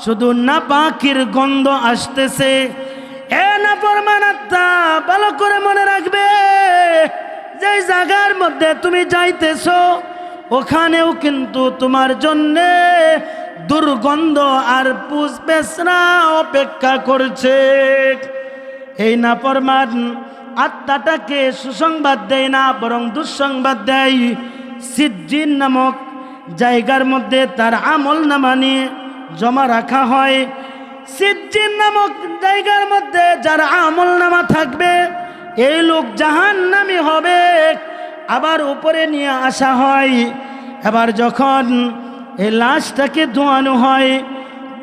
শুধু নাপাকির গন্ধ আসতেছে। এ নাফরমান আত্মা, ভালো করে মনে রাখবে, যে জায়গার মধ্যে তুমি যাইতেছো ওখানেও কিন্তু তোমার জন্যে দুর্গন্ধ আর পুষ্পেশরা অপেক্ষা করছে। এই নাফরমান আত্মাটাকে সুসংবাদ দেয় না, বরং দুঃসংবাদ দেয়। সিজ্জিন নামক জায়গার মধ্যে তার আমল নামা নিয়ে জমা রাখা হয়। সিজ্জিন নামক জায়গার মধ্যে যার আমল নামা থাকবে এই লোক জাহান্নামী হবে। আবার উপরে নিয়ে আসা হয়। এবার যখন এই লাশটাকে ধোয়ানো হয়,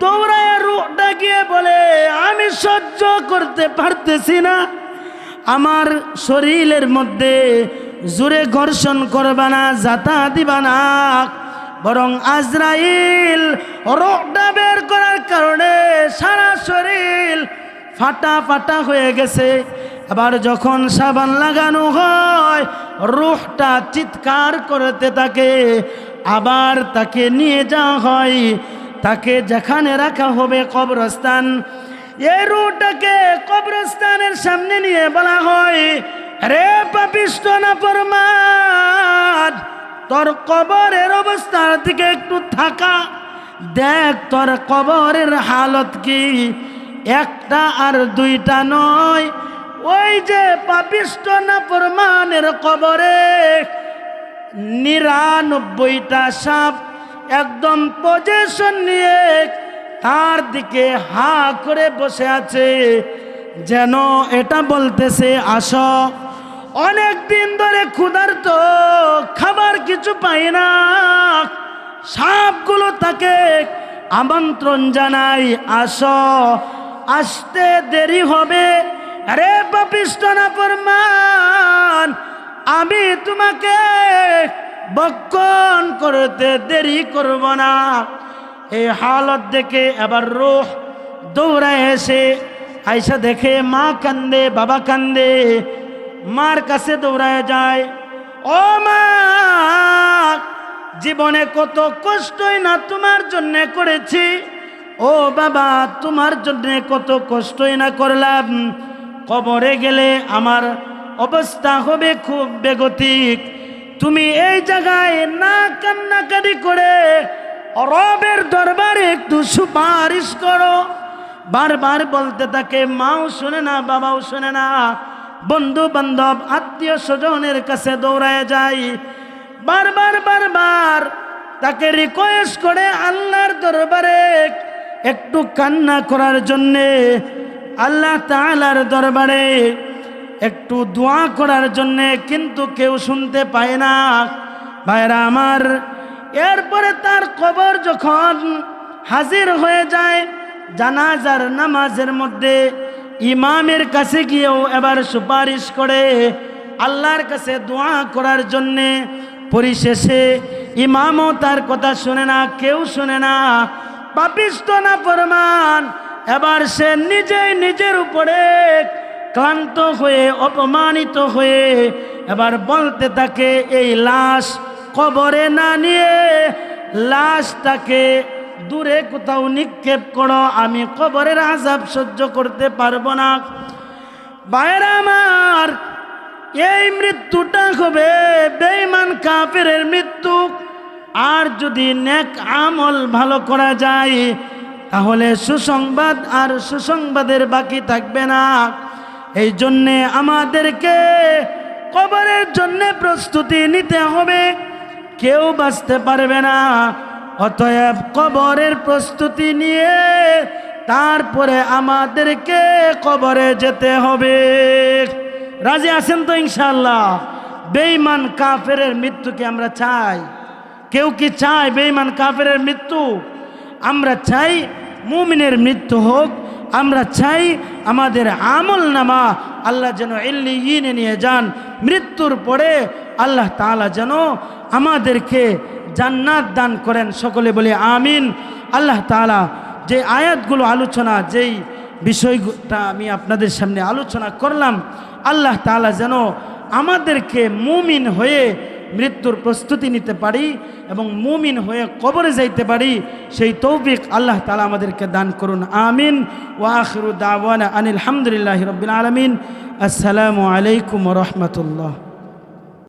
দৌড়ায় রূহটা গিয়ে বলে, আমি সহ্য করতে পারতেছি না, আমার শরীরের মধ্যে জোরে ঘর্ষণ করবা না, যাতা দিবা না, বরং আজরাইল রূহটা বের করার কারণে সারা শরীর ফাটা ফাটা হয়ে গেছে। আবার যখন সাবান লাগানো হয়, রূহটা চিৎকার করতে থাকে। আবার তাকে নিয়ে যাওয়া হয়, তাকে যেখানে রাখা হবে কবরস্থান, এই রূহটাকে কবরস্থানের সামনে নিয়ে বলা হয়, রে পাপিষ্ঠ নাফরমান, তোর কবরের অবস্থার দিকে একটু থাকা, দেখ তোর কবরের হালত কি। একটা আর দুইটা নয়, ওই যে পাপিষ্ঠ নাফরমানের কবরে 99টা সাপ একদম পজিশন নিয়ে তার দিকে হা করে বসে আছে, যেন এটা বলতেছে, আসো। অনেক দিন ধরে ক্ষুধার্ত, খাবার কিছু পাই না। সাপগুলো তাকে আমন্ত্রণ জানাই, আসো, আসতে দেরি হবে। আরে পাপিষ্ঠ নাফরমান, আমি তোমাকে বক্ষণ করতে দেরি করব না। এই হালত দেখে এবার রূহ দৌড়ায় এসে আয়সা দেখে মা কান্দে, বাবা কান্দে, মার কাছে দৌড়ায় যায়। ও মা, জীবনে কত কষ্টই না তোমার জন্য করেছি, ও বাবা তোমার জন্য কত কষ্টই না করলাম, কবরে গেলে আমার অবস্থা হবে খুব বেগতিক। তুমি এই জায়গায় না কান্নাকাটি করে রবের দরবারে একটু সুপারিশ করো। বারবার বলতে থাকে, মাও শুনে না, বাবাও শুনে না, বন্ধু বান্ধব আত্মীয় স্বজনের কাছে দৌড়ায় যায়। বারবার বারবার তাকে রিকোয়েস্ট করে আল্লাহর দরবারে একটু কান্না করার জন্যে, আল্লাহ তাআলার দরবারে একটু দোয়া করার জন্যে, কিন্তু কেউ শুনতে পায় না। ভাইরা আমার, এরপরে তার কবর যখন হাজির হয়ে যায়, জানাজার নামাজের মধ্যে ইমামের কাছে গিয়েও এবার সুপারিশ করে, আল্লাহর কাছে দোয়া করার জন্যে। পরিশেষে ইমামও তার কথা শুনে না, কেউ শুনে না, পাপিষ্ঠ নাফরমান। এবার সে নিজেই নিজের উপরে ক্লান্ত হয়ে, অপমানিত হয়ে এবার বলতে থাকে, এই লাশ কবরে না নিয়ে লাশটাকে দূরে কোথাও নিক্ষেপ করো, আমি কবরের আযাব সহ্য করতে পারবো না। ভাইরা আমার, এই মৃত্যুটা হবে বেঈমান কাফেরের মৃত্যু। আর যদি নেক আমল ভালো করা যায়, তাহলে সুসংবাদ আর সুসংবাদের বাকি থাকবে না। এই জন্যে আমাদেরকে কবরের জন্যে প্রস্তুতি নিতে হবে, কেউ বাঁচতে পারবে না। অতএব কবরের প্রস্তুতি নিয়ে তারপরে আমাদেরকে কবরে যেতে হবে। রাজি আছেন তো ইনশাআল্লাহ? বেঈমান কাফেরের মৃত্যুকে আমরা চাই? কেউ কি চায় বেঈমান কাফেরের মৃত্যু? আমরা চাই মুমিনের মৃত্যু হোক। আমরা চাই আমাদের আমল নামা আল্লাহ যেন ইল্লিয়িনে নিয়ে যান। মৃত্যুর পরে আল্লাহ তাআলা যেন আমাদেরকে জান্নাত দান করেন। সকলে বলি আমিন। আল্লাহ তাআলা যে আয়াতগুলো আলোচনা, যেই বিষয়টা আমি আপনাদের সামনে আলোচনা করলাম, আল্লাহ তাআলা যেন আমাদেরকে মুমিন হয়ে মৃত্যুর প্রস্তুতি নিতে পারি এবং মুমিন হয়ে কবরে যাইতে পারি, সেই তৌফিক আল্লাহ তাআলা আমাদেরকে দান করুন। আমিন। ওয়া আখিরু দাওয়ানা আনিল হামদুলিল্লাহি রাব্বিল আলামিন। আসসালামু আলাইকুম ওয়া রাহমাতুল্লাহ।